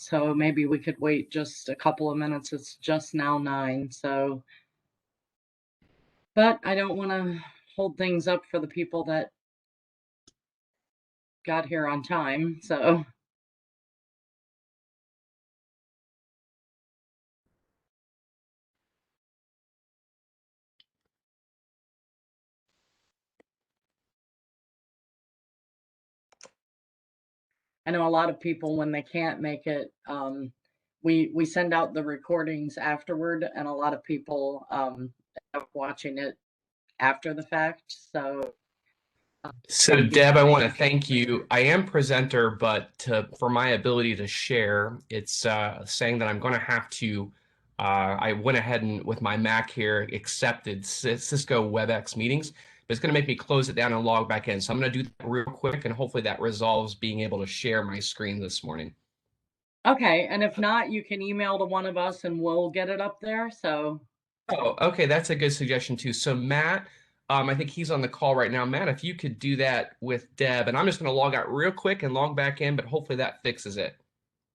So maybe we could wait just a couple of minutes. It's just now 9, so but I don't wanna hold things up for the people that got here on time, so I know a lot of people, when they can't make it, we send out the recordings afterward, and a lot of people, end up watching it after the fact, so, So some Deb, people I may want to thank you. I am presenter, but for my ability to share, it's saying that I'm going to have to. I went ahead and with my Mac here accepted Cisco WebEx meetings, but it's going to make me close it down and log back in. So I'm going to do that real quick, and hopefully that resolves being able to share my screen this morning. Okay, and if not, you can email to one of us and we'll get it up there, so Oh, okay, that's a good suggestion too. So Matt, I think he's on the call right now. Matt, if you could do that with Deb, and I'm just going to log out real quick and log back in, but hopefully that fixes it.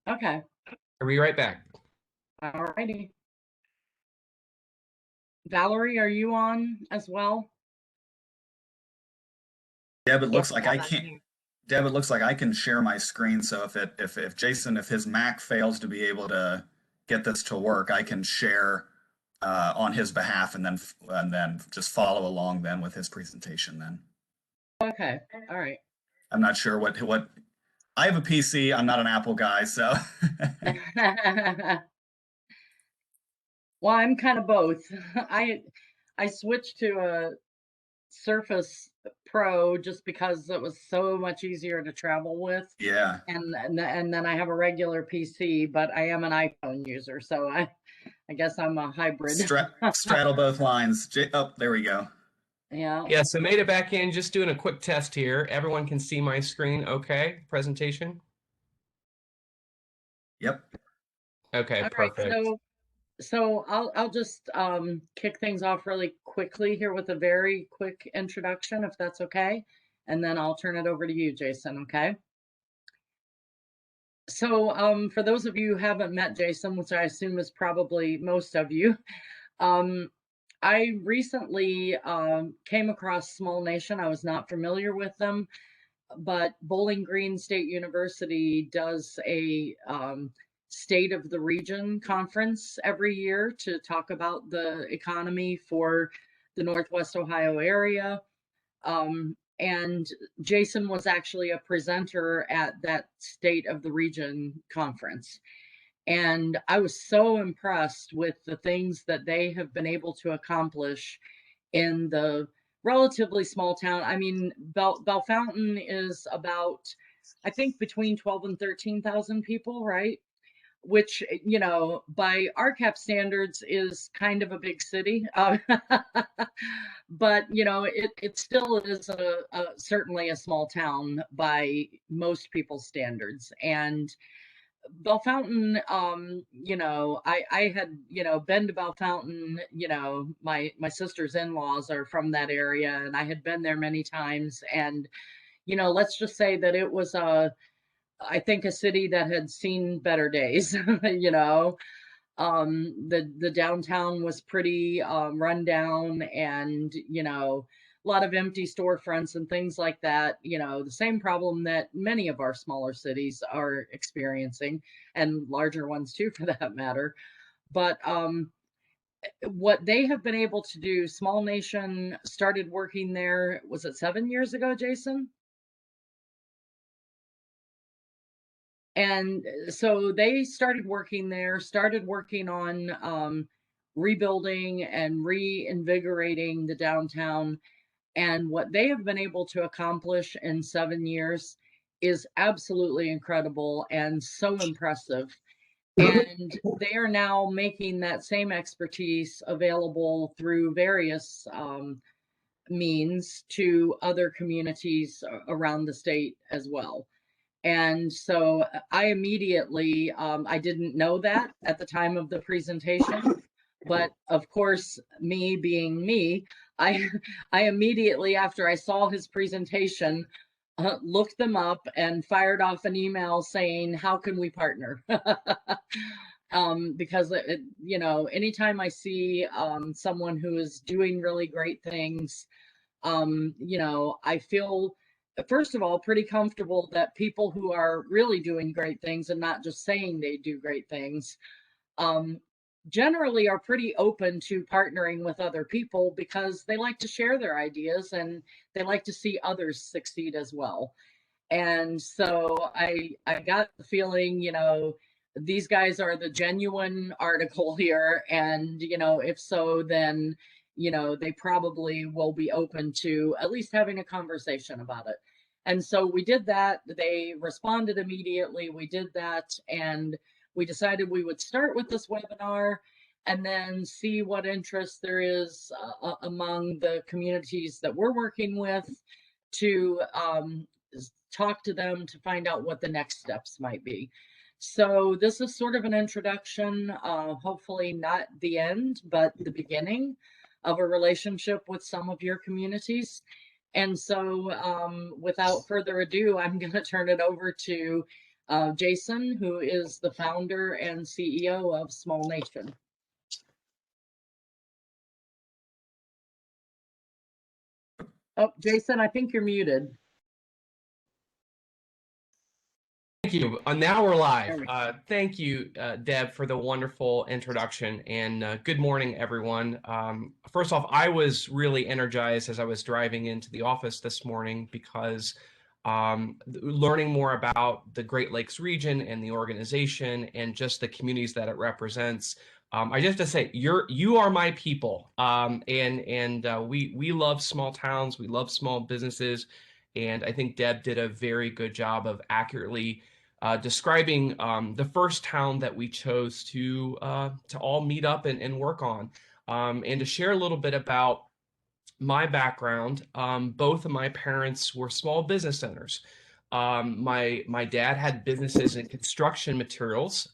okay. I'll be right back. Alrighty. Valerie, are you on as well? Deb, it Yes, looks like Deb, I I'm can't. here. Deb, it looks like I can share my screen. So if Jason, if his Mac fails to be able to get this to work, I can share on his behalf, and then just follow along then with his presentation. Then Okay, alright. I'm not sure what I have a PC. I'm not an Apple guy, so Well, I'm kind of both. I switched to a Surface Pro just because it was so much easier to travel with, yeah. and then I have a regular PC, but I am an iPhone user, so I guess I'm a hybrid. Straddle both lines. Oh, there we go. Yeah. Yeah, so made it back in, just doing a quick test here. Everyone can see my screen, okay? Presentation? Yep. Okay, All right. perfect. So I'll just kick things off really quickly here with a very quick introduction, if that's okay, and then I'll turn it over to you, Jason. Okay. So for those of you who haven't met Jason, which I assume is probably most of you, um, I recently came across Small Nation. I was not familiar with them, but Bowling Green State University does a state of the region conference every year to talk about the economy for the Northwest Ohio area. And Jason was actually a presenter at that state of the region conference. And I was so impressed with the things that they have been able to accomplish in the relatively small town. I mean, Bellefontaine is about, I think, between 12 and 13,000 people, right? Which, by RCAP standards is kind of a big city. But, it still is certainly a small town by most people's standards. And Bellefontaine, I had, been to Bellefontaine, my sister's in-laws are from that area, and I had been there many times. And, let's just say that it was I think a city that had seen better days, you know. The downtown was pretty run down, and a lot of empty storefronts and things like that. The same problem that many of our smaller cities are experiencing, and larger ones too, for that matter. But what they have been able to do, Small Nation started working there, was it 7 years ago, Jason? And so they started working there, started working on rebuilding and reinvigorating the downtown. And what they have been able to accomplish in 7 years is absolutely incredible and so impressive. And they are now making that same expertise available through various means to other communities around the state as well. And so I immediately, I didn't know that at the time of the presentation, but of course, me being me, I, I immediately, after I saw his presentation, looked them up and fired off an email saying, how can we partner? Because anytime I see someone who is doing really great things, I feel, first of all, pretty comfortable that people who are really doing great things and not just saying they do great things, um, generally are pretty open to partnering with other people because they like to share their ideas and they like to see others succeed as well. And so I got the feeling, these guys are the genuine article here. And, if so, then, they probably will be open to at least having a conversation about it. And so we did that. They responded immediately. We did that. And we decided we would start with this webinar and then see what interest there is among the communities that we're working with to talk to them to find out what the next steps might be. So this is sort of an introduction, hopefully not the end, but the beginning of a relationship with some of your communities. And so without further ado, I'm going to turn it over to Jason, who is the founder and CEO of Small Nation. Oh, Jason, I think you're muted. Thank you. Now we're live. Thank you, Deb, for the wonderful introduction, and good morning, everyone. First off, I was really energized as I was driving into the office this morning because learning more about the Great Lakes region and the organization and just the communities that it represents. I just have to say, you are my people, and we love small towns, we love small businesses, and I think Deb did a very good job of accurately describing the first town that we chose to all meet up and work on, and to share a little bit about my background. Both of my parents were small business owners. My dad had businesses in construction materials.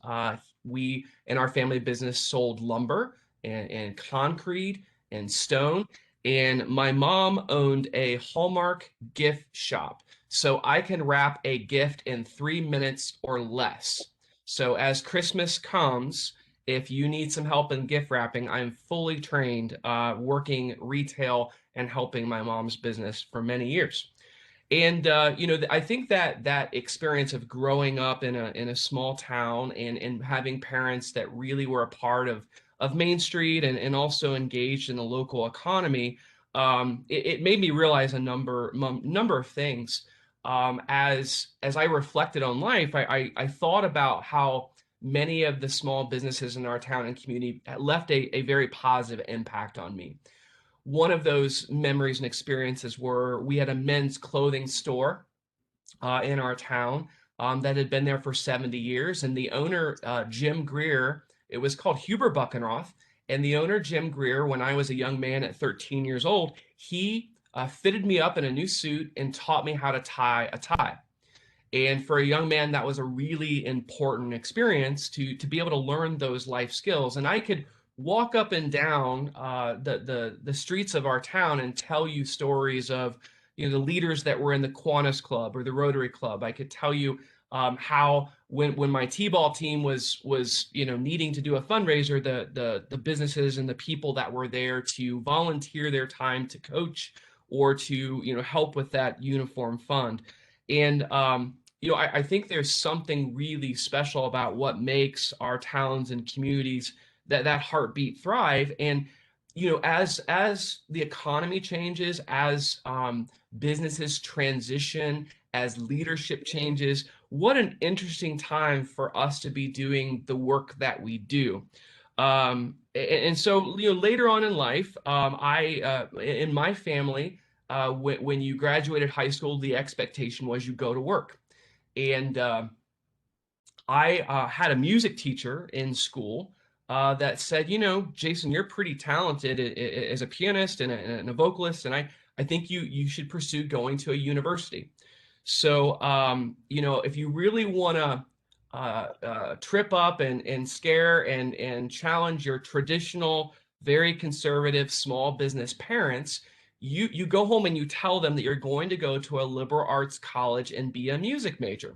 We in our family business sold lumber and concrete and stone. And my mom owned a Hallmark gift shop. So I can wrap a gift in 3 minutes or less. So as Christmas comes, if you need some help in gift wrapping, I'm fully trained working retail and helping my mom's business for many years. And I think that experience of growing up in a small town and having parents that really were a part of Main Street and also engaged in the local economy, it made me realize a number of things. As I reflected on life, I thought about how many of the small businesses in our town and community left a very positive impact on me. One of those memories and experiences were we had a men's clothing store in our town that had been there for 70 years. And the owner, Jim Greer, it was called Huber Buckenroth. And the owner, Jim Greer, when I was a young man at 13 years old, he fitted me up in a new suit and taught me how to tie a tie. And for a young man, that was a really important experience to be able to learn those life skills. And I could walk up and down the streets of our town and tell you stories of the leaders that were in the Kiwanis Club or the Rotary Club. I could tell you how when my T-ball team was needing to do a fundraiser, the businesses and the people that were there to volunteer their time to coach or to help with that uniform fund. And I think there's something really special about what makes our towns and communities that heartbeat thrive. And as the economy changes, as businesses transition, as leadership changes, what an interesting time for us to be doing the work that we do. And so later on in life, I in my family, when you graduated high school, the expectation was you go to work. And I had a music teacher in school that said, Jason, you're pretty talented as a pianist and a vocalist, and I think you should pursue going to a university. So, if you really want to trip up and scare and challenge your traditional, very conservative small business parents, you go home and you tell them that you're going to go to a liberal arts college and be a music major.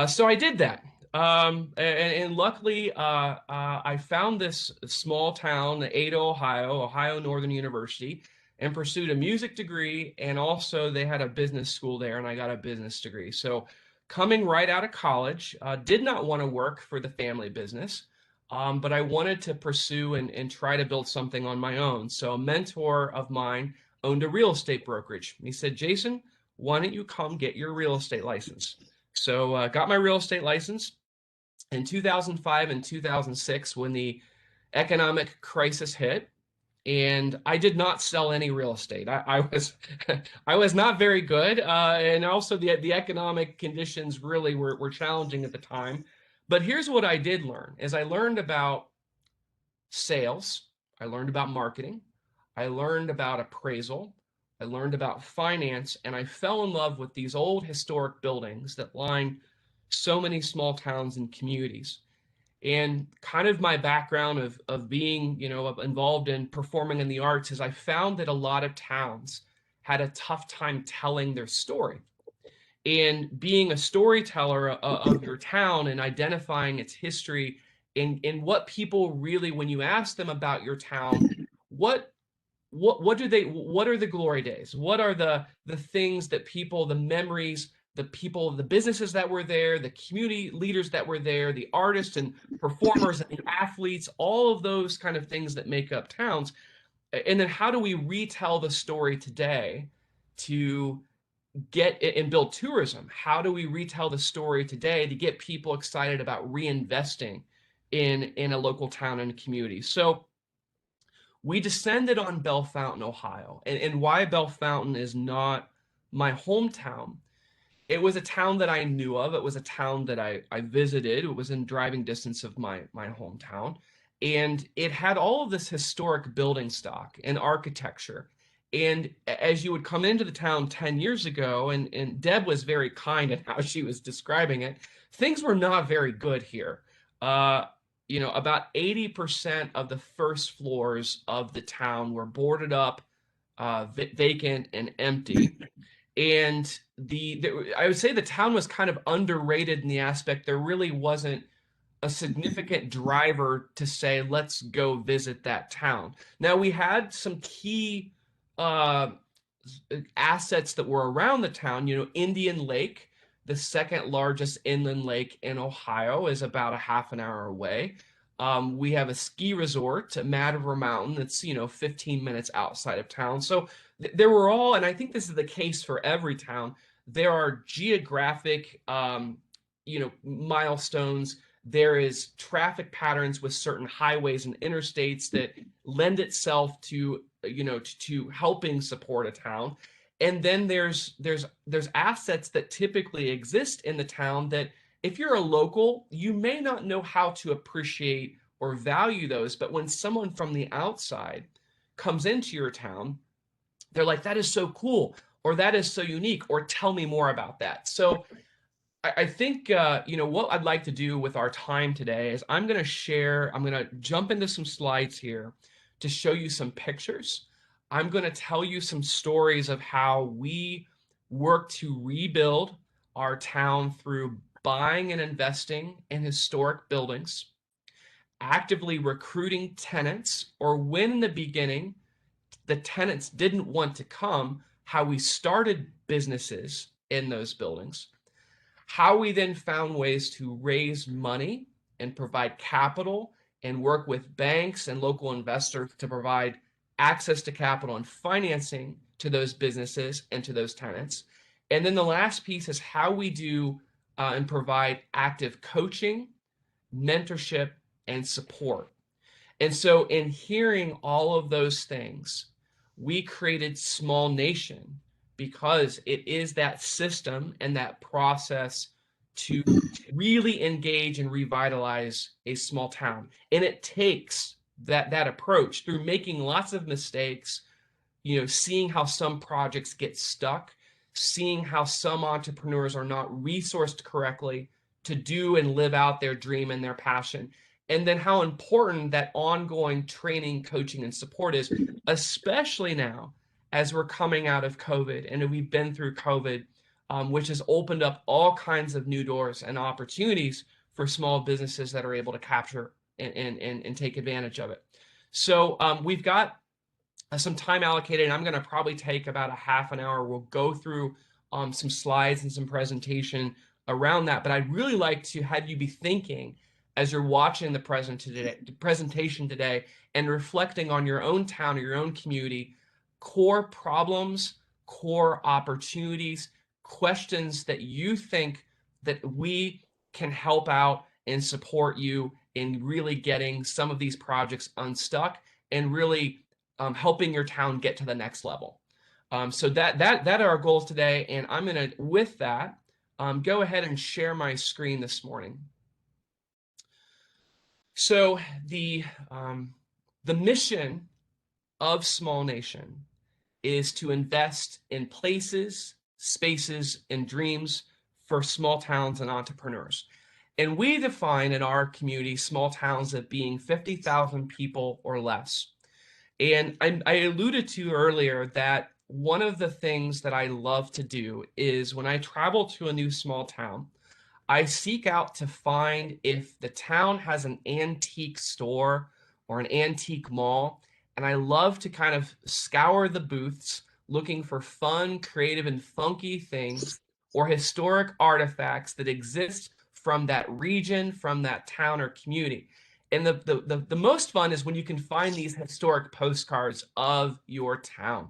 So I did that. And luckily, I found this small town, Ada, Ohio, Ohio Northern University, and pursued a music degree. And also, they had a business school there, and I got a business degree. So, coming right out of college, did not want to work for the family business, but I wanted to pursue and try to build something on my own. So, a mentor of mine owned a real estate brokerage. He said, Jason, why don't you come get your real estate license? So got my real estate license in 2005 and 2006 when the economic crisis hit, and I did not sell any real estate. I was I was not very good, and also the economic conditions really were challenging at the time. But here's what I did learn: is I learned about sales, I learned about marketing, I learned about appraisal, I learned about finance, and I fell in love with these old historic buildings that line so many small towns and communities. And kind of my background of being, involved in performing in the arts is I found that a lot of towns had a tough time telling their story. And being a storyteller of your town and identifying its history and what people really, when you ask them about your town, what what are the glory days? What are the things that people, the memories, the people, the businesses that were there, the community leaders that were there, the artists and performers and athletes, all of those kind of things that make up towns. And then how do we retell the story today to get and build tourism? How do we retell the story today to get people excited about reinvesting in a local town and a community? So we descended on Bellefontaine, Ohio. And why Bellefontaine is not my hometown. It was a town that I knew of. It was a town that I visited. It was in driving distance of my hometown. And it had all of this historic building stock and architecture. And as you would come into the town 10 years ago, and Deb was very kind in how she was describing it, things were not very good here. Uh, about 80% of the first floors of the town were boarded up, vacant, and empty. And I would say the town was kind of underrated in the aspect there really wasn't a significant driver to say, let's go visit that town. Now, we had some key uh, assets that were around the town. Indian Lake, the second largest inland lake in Ohio, is about a half an hour away. We have a ski resort at Mad River Mountain that's 15 minutes outside of town. So there were all, and I think this is the case for every town. There are geographic, milestones. There is traffic patterns with certain highways and interstates that lend itself to helping support a town. And then there's assets that typically exist in the town that if you're a local, you may not know how to appreciate or value those. But when someone from the outside comes into your town, they're like, that is so cool, or that is so unique, or tell me more about that. So I think what I'd like to do with our time today is I'm going to jump into some slides here to show you some pictures. I'm going to tell you some stories of how we work to rebuild our town through buying and investing in historic buildings, actively recruiting tenants, or when in the beginning the tenants didn't want to come, how we started businesses in those buildings, how we then found ways to raise money and provide capital and work with banks and local investors to provide access to capital and financing to those businesses and to those tenants. And then the last piece is how we do and provide active coaching, mentorship, and support. And so in hearing all of those things, we created Small Nation because it is that system and that process to really engage and revitalize a small town. And it takes that approach through making lots of mistakes, seeing how some projects get stuck, seeing how some entrepreneurs are not resourced correctly to do and live out their dream and their passion. And then how important that ongoing training, coaching, and support is, especially now as we're coming out of COVID, and we've been through COVID, which has opened up all kinds of new doors and opportunities for small businesses that are able to capture and take advantage of it. So we've got some time allocated, and I'm going to probably take about a half an hour. We'll go through some slides and some presentation around that, but I'd really like to have you be thinking as you're watching the presentation today and reflecting on your own town or your own community, core problems, core opportunities, questions that you think that we can help out and support you in really getting some of these projects unstuck and really helping your town get to the next level. So that are our goals today, and I'm going to, with that, go ahead and share my screen this morning. So the mission of Small Nation is to invest in places, spaces, and dreams for small towns and entrepreneurs. And we define in our community small towns as being 50,000 people or less. And I alluded to earlier that one of the things that I love to do is when I travel to a new small town, I seek out to find if the town has an antique store or an antique mall. And I love to kind of scour the booths looking for fun, creative, and funky things or historic artifacts that exist from that region, from that town or community. And the most fun is when you can find these historic postcards of your town.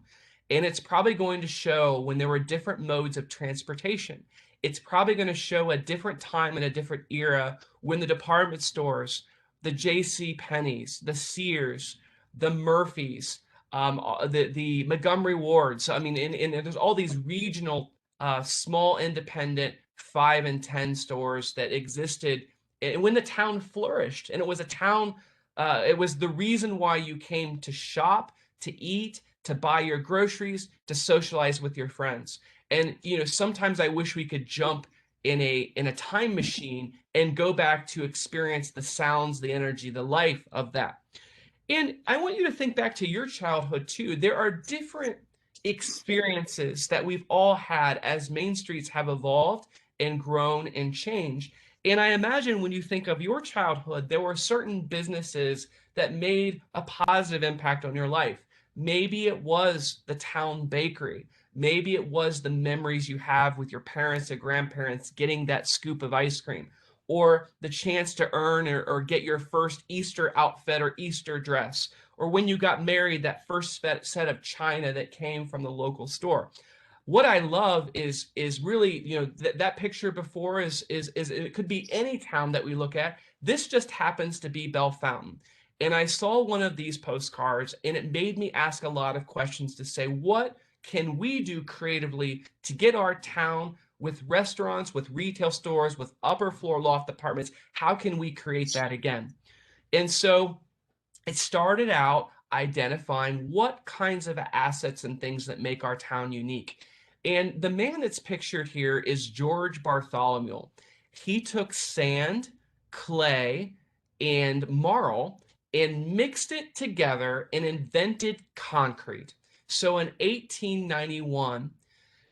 And it's probably going to show when there were different modes of transportation. It's probably going to show a different time and a different era when the department stores, the J.C. Penney's, the Sears, the Murphys, the Montgomery Wards. I mean, and there's all these regional, small, independent 5 and 10 stores that existed and when the town flourished. And it was a town, it was the reason why you came to shop, to eat, to buy your groceries, to socialize with your friends. And sometimes I wish we could jump in a time machine and go back to experience the sounds, the energy, the life of that. And I want you to think back to your childhood too. There are different experiences that we've all had as Main Streets have evolved and grown and changed. And I imagine when you think of your childhood, there were certain businesses that made a positive impact on your life. Maybe it was the town bakery. Maybe it was the memories you have with your parents or grandparents getting that scoop of ice cream, or the chance to earn or get your first Easter outfit or Easter dress, or when you got married, that first set of china that came from the local store. What I love is really, that picture before is it could be any town that we look at. This just happens to be Bellefontaine. And I saw one of these postcards and it made me ask a lot of questions to say, what can we do creatively to get our town with restaurants, with retail stores, with upper floor loft apartments? How can we create that again? And so it started out identifying what kinds of assets and things that make our town unique. And the man that's pictured here is George Bartholomew. He took sand, clay, and marl and mixed it together and invented concrete. So in 1891,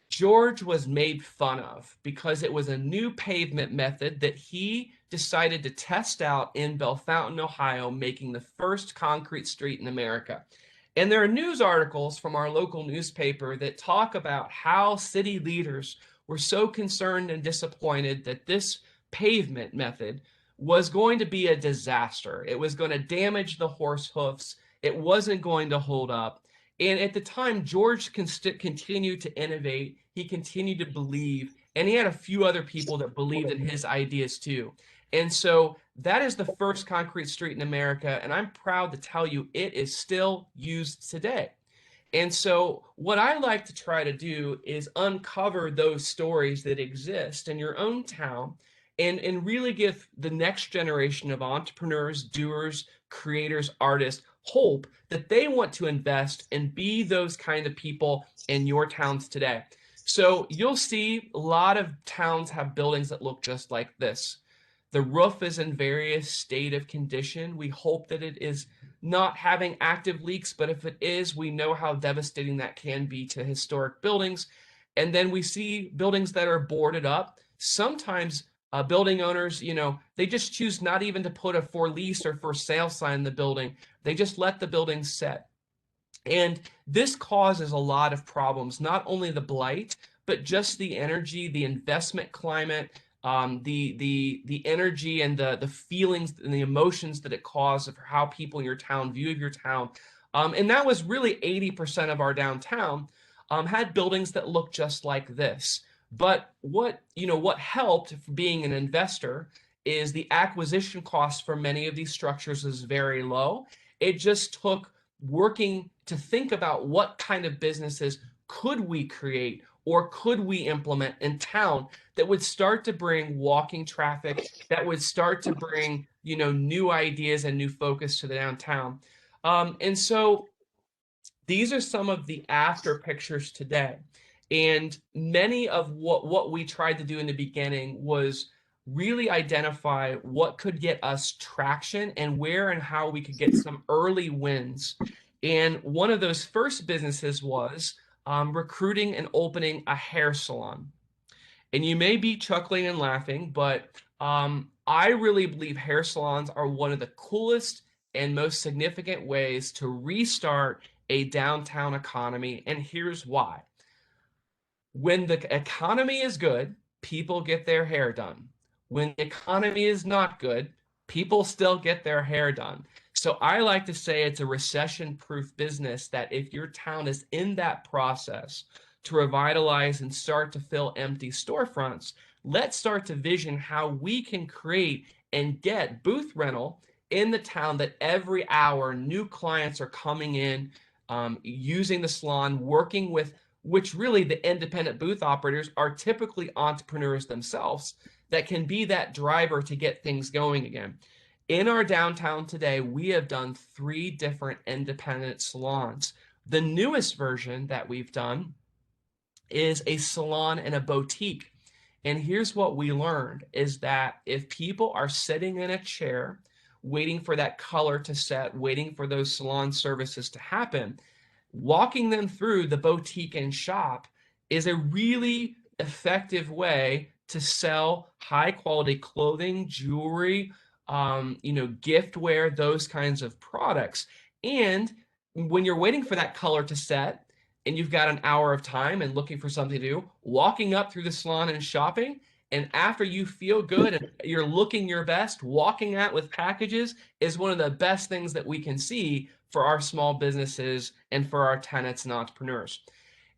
George was made fun of because it was a new pavement method that he decided to test out in Bellefontaine, Ohio, making the first concrete street in America. And there are news articles from our local newspaper that talk about how city leaders were so concerned and disappointed that this pavement method was going to be a disaster. It was going to damage the horse hoofs. It wasn't going to hold up. And at the time, George continued to innovate. He continued to believe, and he had a few other people that believed in his ideas too. And so that is the first concrete street in America, and I'm proud to tell you it is still used today. And so what I like to try to do is uncover those stories that exist in your own town and really give the next generation of entrepreneurs, doers, creators, artists hope that they want to invest and be those kind of people in your towns today. So you'll see a lot of towns have buildings that look just like this. The roof is in various state of condition. We hope that it is not having active leaks, but if it is, we know how devastating that can be to historic buildings. And then we see buildings that are boarded up. Sometimes building owners, they just choose not even to put a for lease or for sale sign in the building. They just let the building set. And this causes a lot of problems, not only the blight, but just the energy, the investment climate, the energy and the feelings and the emotions that it causes for how people in your town view your town. And that was really 80% of our downtown had buildings that looked just like this. But what helped being an investor is the acquisition cost for many of these structures is very low. It just took working to think about what kind of businesses could we create or could we implement in town that would start to bring walking traffic, that would start to bring, new ideas and new focus to the downtown. And so these are some of the after pictures today. And many of what we tried to do in the beginning was really identify what could get us traction and where and how we could get some early wins. And one of those first businesses was recruiting and opening a hair salon. And you may be chuckling and laughing, but I really believe hair salons are one of the coolest and most significant ways to restart a downtown economy. And here's why. When the economy is good, people get their hair done. When the economy is not good, people still get their hair done. So I like to say it's a recession-proof business that if your town is in that process to revitalize and start to fill empty storefronts, let's start to vision how we can create and get booth rental in the town that every hour new clients are coming in, using the salon, working with which really the independent booth operators are typically entrepreneurs themselves that can be that driver to get things going again. In our downtown today, we have done 3 different independent salons. The newest version that we've done is a salon and a boutique. And here's what we learned is that if people are sitting in a chair, waiting for that color to set, waiting for those salon services to happen, walking them through the boutique and shop is a really effective way to sell high quality clothing, jewelry, giftware, those kinds of products. And when you're waiting for that color to set and you've got an hour of time and looking for something to do, walking up through the salon and shopping, and after you feel good and you're looking your best, walking out with packages is one of the best things that we can see for our small businesses and for our tenants and entrepreneurs.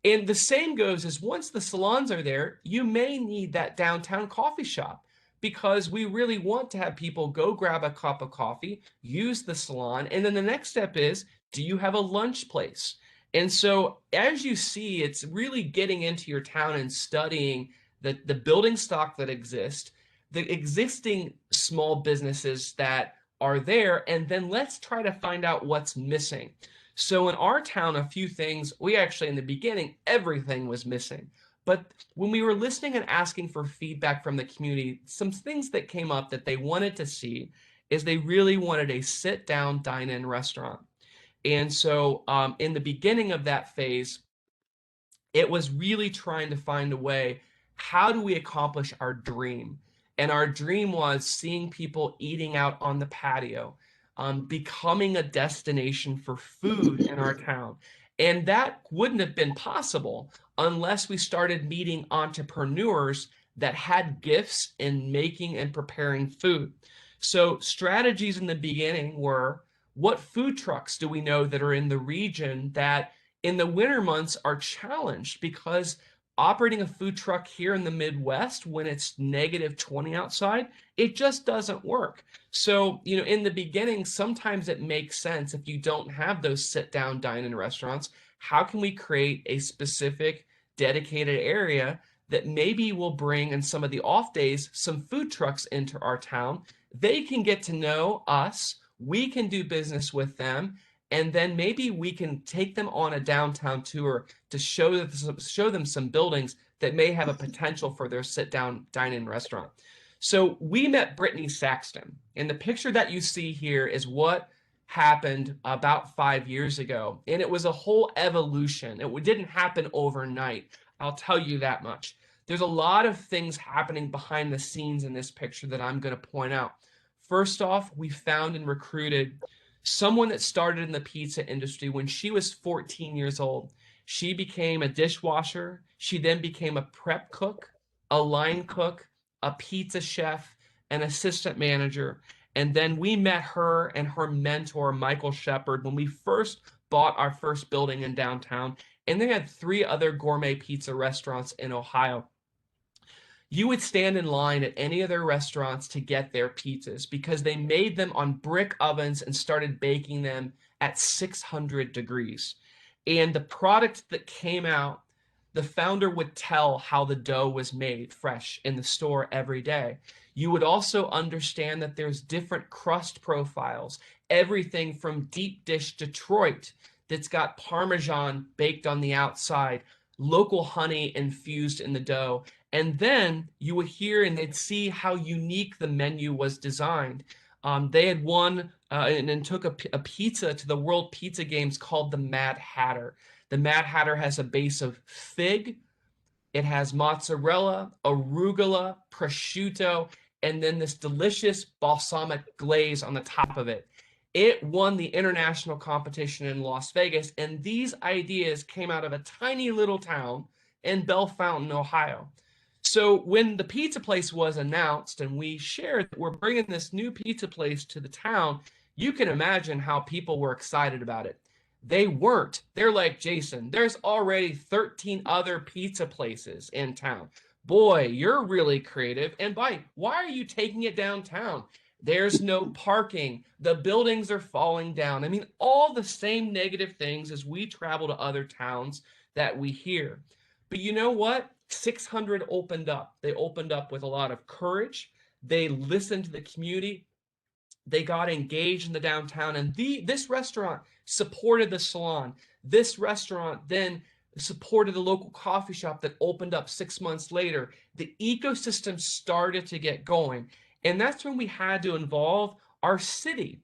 And the same goes as once the salons are there, you may need that downtown coffee shop because we really want to have people go grab a cup of coffee, use the salon, and then the next step is, do you have a lunch place? And so as you see, it's really getting into your town and studying the building stock that exists, the existing small businesses that are there, and then let's try to find out what's missing. So in our town, a few things, we actually in the beginning, everything was missing. But when we were listening and asking for feedback from the community, some things that came up that they wanted to see is they really wanted a sit-down dine-in restaurant. And so in the beginning of that phase, it was really trying to find a way, how do we accomplish our dream? And our dream was seeing people eating out on the patio, becoming a destination for food in our town. And that wouldn't have been possible unless we started meeting entrepreneurs that had gifts in making and preparing food. So strategies in the beginning were, what food trucks do we know that are in the region that in the winter months are challenged because operating a food truck here in the Midwest when it's -20 outside, it just doesn't work. So, in the beginning, sometimes it makes sense if you don't have those sit-down dine-in restaurants, how can we create a specific dedicated area that maybe will bring in some of the off days some food trucks into our town? They can get to know us, we can do business with them, and then maybe we can take them on a downtown tour to show them some buildings that may have a potential for their sit-down dine-in restaurant. So we met Brittany Saxton, and the picture that you see here is what happened about 5 years ago. And it was a whole evolution. It didn't happen overnight. I'll tell you that much. There's a lot of things happening behind the scenes in this picture that I'm going to point out. First off, we found and recruited someone that started in the pizza industry when she was 14 years old. She became a dishwasher. She then became a prep cook, a line cook, a pizza chef, an assistant manager. And then we met her and her mentor, Michael Shepard, when we first bought our first building in downtown. And they had 3 other gourmet pizza restaurants in Ohio. You would stand in line at any of their restaurants to get their pizzas because they made them on brick ovens and started baking them at 600 degrees. And the product that came out, the founder would tell how the dough was made fresh in the store every day. You would also understand that there's different crust profiles, everything from deep dish Detroit that's got Parmesan baked on the outside, local honey infused in the dough. And then you would hear and they'd see how unique the menu was designed. They had won and took a pizza to the World Pizza Games called the Mad Hatter. The Mad Hatter has a base of fig, it has mozzarella, arugula, prosciutto, and then this delicious balsamic glaze on the top of it. It won the international competition in Las Vegas, and these ideas came out of a tiny little town in Bellefontaine, Ohio. So when the pizza place was announced and we shared that we're bringing this new pizza place to the town, you can imagine how people were excited about it. They weren't. They're like, Jason, there's already 13 other pizza places in town. Boy, you're really creative. And why are you taking it downtown? There's no parking. The buildings are falling down. I mean, all the same negative things as we travel to other towns that we hear. But you know what? 600 opened up. They opened up with a lot of courage. They listened to the community. They got engaged in the downtown, and this restaurant supported the salon. This restaurant then supported the local coffee shop that opened up 6 months later. The ecosystem started to get going, and that's when we had to involve our city,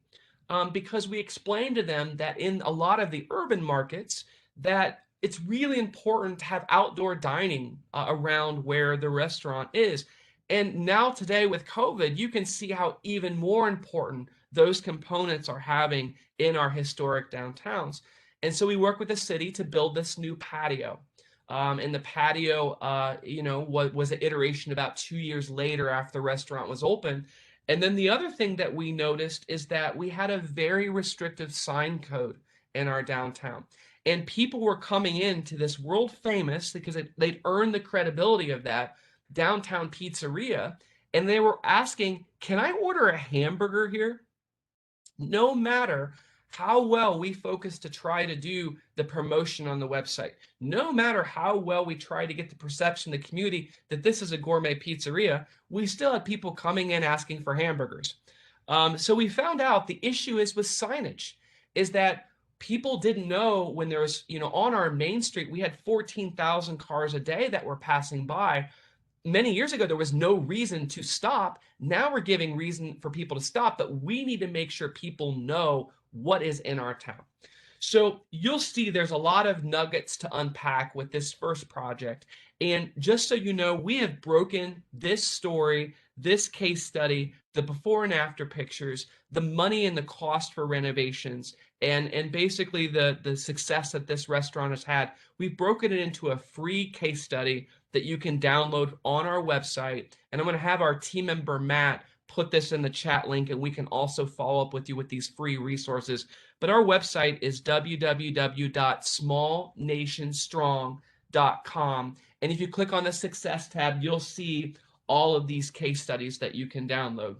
because we explained to them that in a lot of the urban markets that it's really important to have outdoor dining around where the restaurant is. And now today with COVID, you can see how even more important those components are having in our historic downtowns. And so we work with the city to build this new patio. And the patio, was an iteration about 2 years later after the restaurant was open. And then the other thing that we noticed is that we had a very restrictive sign code in our downtown. And people were coming into this world famous, because they'd earned the credibility of that, downtown pizzeria, and they were asking, can I order a hamburger here? No matter how well we focus to try to do the promotion on the website, no matter how well we try to get the perception in the community that this is a gourmet pizzeria, we still had people coming in asking for hamburgers. So we found out the issue is with signage, is that people didn't know when there was, on our main street, we had 14,000 cars a day that were passing by. Many years ago, there was no reason to stop. Now we're giving reason for people to stop, but we need to make sure people know what is in our town. So you'll see there's a lot of nuggets to unpack with this first project. And just so you know, we have broken this story, this case study, the before and after pictures, the money and the cost for renovations, and basically the success that this restaurant has had. We've broken it into a free case study that you can download on our website. And I'm going to have our team member, Matt, put this in the chat link, and we can also follow up with you with these free resources. But our website is www.smallnationstrong.com. And if you click on the success tab, you'll see all of these case studies that you can download.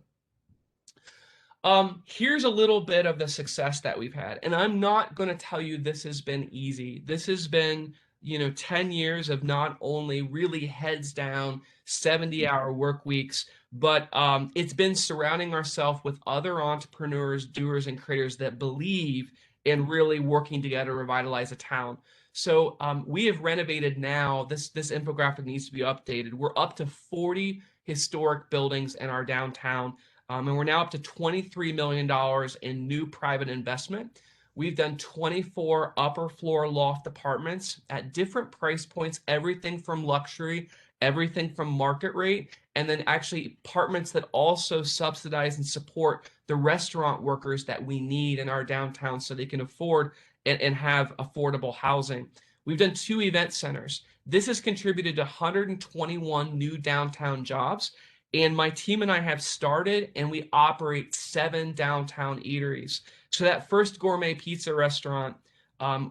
Here's a little bit of the success that we've had. And I'm not going to tell you this has been easy. This has been 10 years of not only really heads down, 70-hour work weeks, but it's been surrounding ourselves with other entrepreneurs, doers, and creators that believe in really working together to revitalize a town. So we have renovated now, this infographic needs to be updated. We're up to 40 historic buildings in our downtown. And we're now up to $23 million in new private investment. We've done 24 upper floor loft apartments at different price points, everything from luxury, everything from market rate, and then actually apartments that also subsidize and support the restaurant workers that we need in our downtown so they can afford and have affordable housing. We've done 2 event centers. This has contributed to 121 new downtown jobs. And my team and I have started and we operate 7 downtown eateries. So that first gourmet pizza restaurant,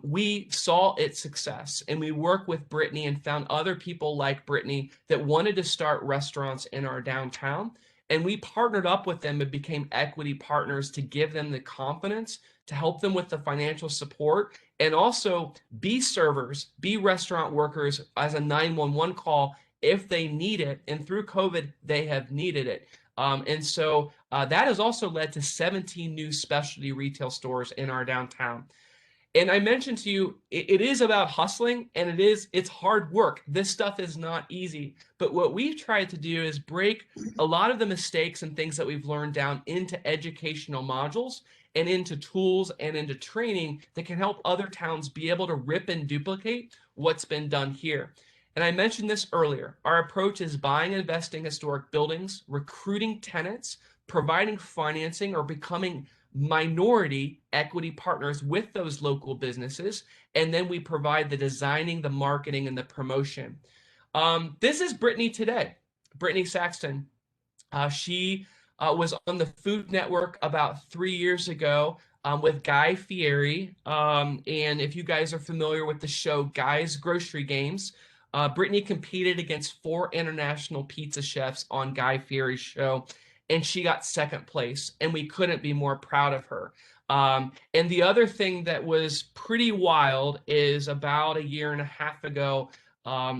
we saw its success and we worked with Brittany and found other people like Brittany that wanted to start restaurants in our downtown. And we partnered up with them and became equity partners to give them the confidence, to help them with the financial support, and also be servers, be restaurant workers as a 911 call if they need it. And through COVID, they have needed it. And so that has also led to 17 new specialty retail stores in our downtown. And I mentioned to you, it is about hustling and it's hard work. This stuff is not easy. But what we've tried to do is break a lot of the mistakes and things that we've learned down into educational modules and into tools and into training that can help other towns be able to rip and duplicate what's been done here. And I mentioned this earlier. Our approach is buying and investing historic buildings, recruiting tenants, providing financing, or becoming minority equity partners with those local businesses, and then we provide the designing, the marketing, and the promotion. This is Brittany today, Brittany Saxton. She was on the Food Network about 3 years ago with Guy Fieri. And if you guys are familiar with the show Guy's Grocery Games, Brittany competed against 4 international pizza chefs on Guy Fieri's show, and she got second place, and we couldn't be more proud of her. And the other thing that was pretty wild is about a year and a half ago,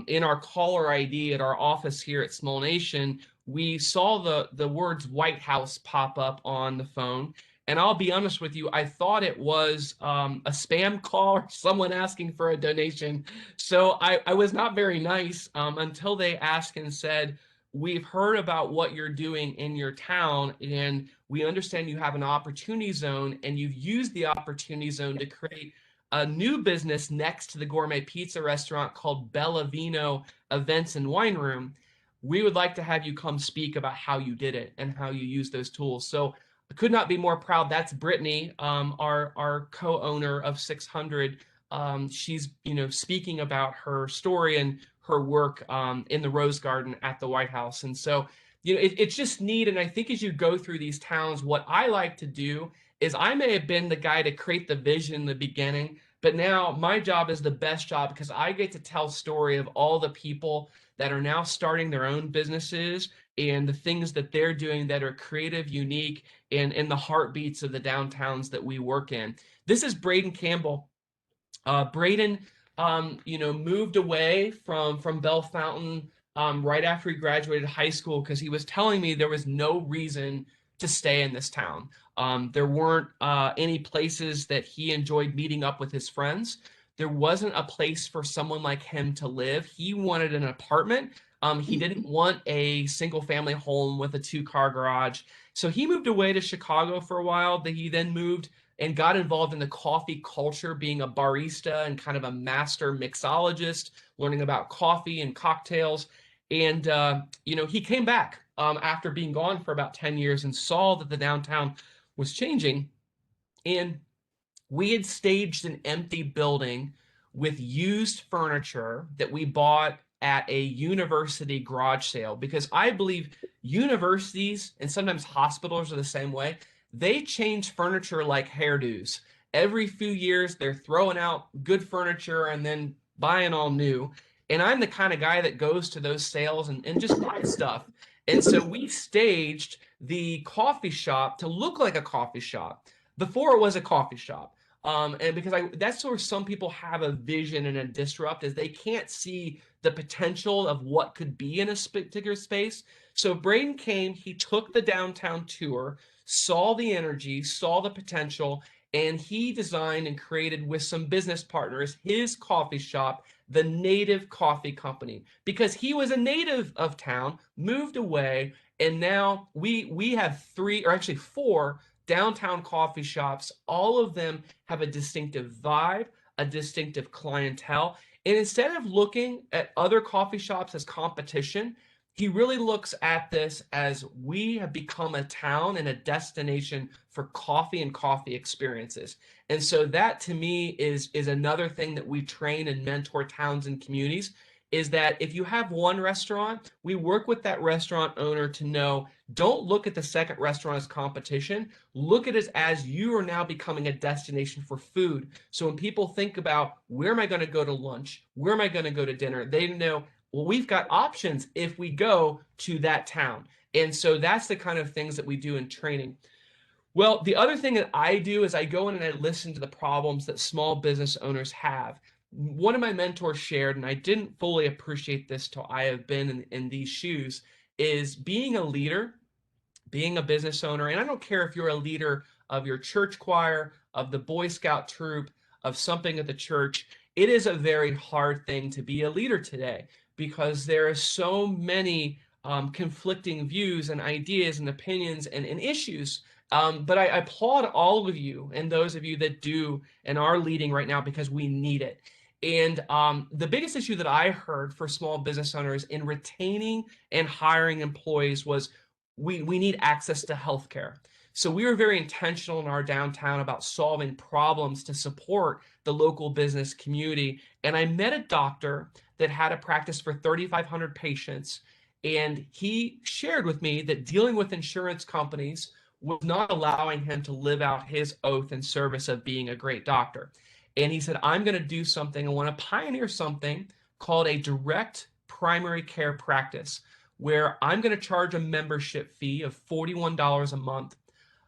in our caller ID at our office here at Small Nation, we saw the words White House pop up on the phone. And I'll be honest with you, I thought it was a spam call or someone asking for a donation. So I was not very nice until they asked and said, we've heard about what you're doing in your town, and we understand you have an opportunity zone, and you've used the opportunity zone to create a new business next to the gourmet pizza restaurant called Bellavino Events and Wine Room. We would like to have you come speak about how you did it and how you use those tools. So I could not be more proud. That's Brittany, our co-owner of 600. She's speaking about her story and her work in the Rose Garden at the White House. And so it's just neat. And I think as you go through these towns, what I like to do is I may have been the guy to create the vision in the beginning, but now my job is the best job because I get to tell story of all the people that are now starting their own businesses and the things that they're doing that are creative, unique, and in the heartbeats of the downtowns that we work in. This is Braden Campbell. Braden, moved away from Bell Fountain right after he graduated high school because he was telling me there was no reason to stay in this town. There weren't any places that he enjoyed meeting up with his friends. There wasn't a place for someone like him to live. He wanted an apartment. He didn't want a single family home with a 2-car garage. So he moved away to Chicago for a while. He then moved and got involved in the coffee culture, being a barista and kind of a master mixologist, learning about coffee and cocktails. And, he came back after being gone for about 10 years and saw that the downtown was changing. And we had staged an empty building with used furniture that we bought at a university garage sale, because I believe universities and sometimes hospitals are the same way. They change furniture like hairdos. Every few years, they're throwing out good furniture and then buying all new. And I'm the kind of guy that goes to those sales and just buys stuff. And so we staged the coffee shop to look like a coffee shop before it was a coffee shop. And because that's where some people have a vision and a disrupt, is they can't see the potential of what could be in a particular space. So Braden came, he took the downtown tour, saw the energy, saw the potential, and he designed and created with some business partners his coffee shop, the Native Coffee Company, because he was a native of town, moved away, and now we have three, or actually four, downtown coffee shops. All of them have a distinctive vibe, a distinctive clientele. And instead of looking at other coffee shops as competition, he really looks at this as we have become a town and a destination for coffee and coffee experiences. And so that to me is another thing that we train and mentor towns and communities, is that if you have one restaurant, we work with that restaurant owner to know, don't look at the second restaurant as competition. Look at it as you are now becoming a destination for food. So when people think about, where am I going to go to lunch? Where am I going to go to dinner? They know, well, we've got options if we go to that town. And so that's the kind of things that we do in training. Well, the other thing that I do is I go in and I listen to the problems that small business owners have. One of my mentors shared, and I didn't fully appreciate this till I have been in these shoes, is being a leader, being a business owner. And I don't care if you're a leader of your church choir, of the Boy Scout troop, of something at the church. It is a very hard thing to be a leader today, because there are so many conflicting views and ideas and opinions and issues. But I applaud all of you and those of you that do and are leading right now, because we need it. And the biggest issue that I heard for small business owners in retaining and hiring employees was, we need access to healthcare. So we were very intentional in our downtown about solving problems to support the local business community. And I met a doctor that had a practice for 3,500 patients. And he shared with me that dealing with insurance companies was not allowing him to live out his oath and service of being a great doctor. And he said, I'm going to do something. I want to pioneer something called a direct primary care practice, where I'm going to charge a membership fee of $41 a month,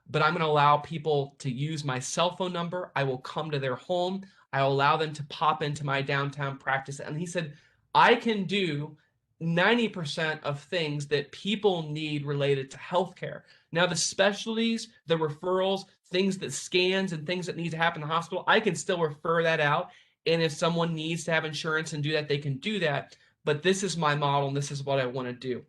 but I'm going to allow people to use my cell phone number. I will come to their home. I'll allow them to pop into my downtown practice. And he said, I can do 90% of things that people need related to healthcare. Now, the specialties, the referrals, things that scans and things that need to happen in the hospital, I can still refer that out. And if someone needs to have insurance and do that, they can do that. But this is my model, and this is what I want to do.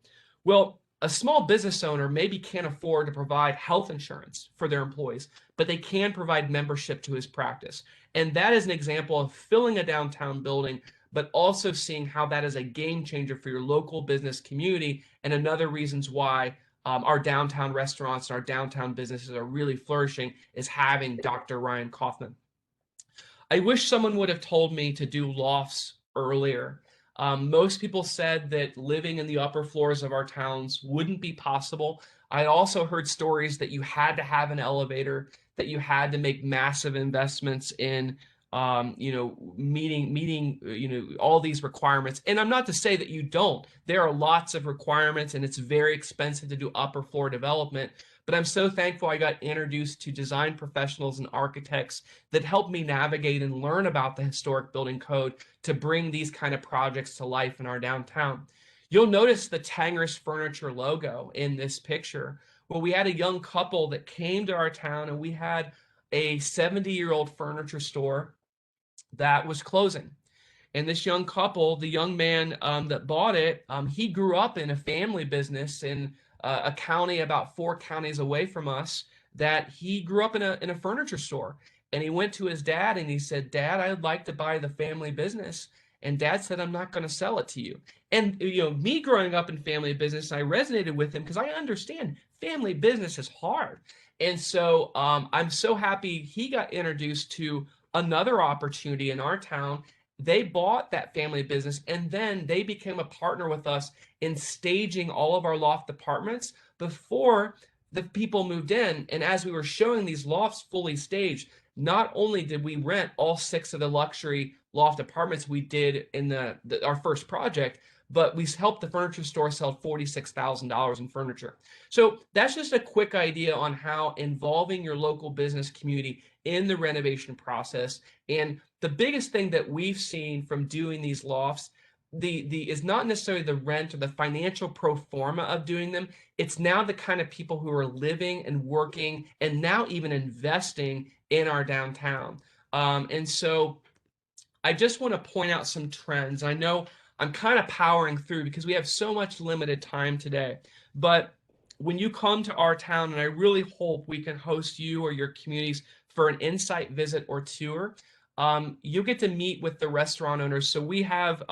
Well, a small business owner maybe can't afford to provide health insurance for their employees, but they can provide membership to his practice. And that is an example of filling a downtown building, but also seeing how that is a game changer for your local business community, and another reasons why our downtown restaurants and our downtown businesses are really flourishing, is having Dr. Ryan Kaufman. I wish someone would have told me to do lofts earlier. Most people said that living in the upper floors of our towns wouldn't be possible. I also heard stories that you had to have an elevator, that you had to make massive investments in, meeting, all these requirements. And I'm not to say that you don't. There are lots of requirements, and it's very expensive to do upper floor development. But I'm so thankful I got introduced to design professionals and architects that helped me navigate and learn about the historic building code to bring these kind of projects to life in our downtown. You'll notice the Tanger's Furniture logo in this picture. Well, we had a young couple that came to our town, and we had a 70-year-old furniture store that was closing. And this young couple, the young man that bought it, he grew up in a family business in a county about 4 counties away from us, that he grew up in a furniture store. And he went to his dad and he said, Dad, I'd like to buy the family business. And Dad said, I'm not going to sell it to you. And, me growing up in family business, I resonated with him because I understand family business is hard. And so I'm so happy he got introduced to another opportunity in our town. They bought that family business, and then they became a partner with us in staging all of our loft apartments before the people moved in. And as we were showing these lofts fully staged, not only did we rent all 6 of the luxury loft apartments we did in our first project, but we helped the furniture store sell $46,000 in furniture. So that's just a quick idea on how involving your local business community in the renovation process. And the biggest thing that we've seen from doing these lofts, is not necessarily the rent or the financial pro forma of doing them. It's now the kind of people who are living and working and now even investing in our downtown. And so I just want to point out some trends. I know I'm kind of powering through because we have so much limited time today. But when you come to our town, and I really hope we can host you or your communities for an insight visit or tour, you'll get to meet with the restaurant owners. So we have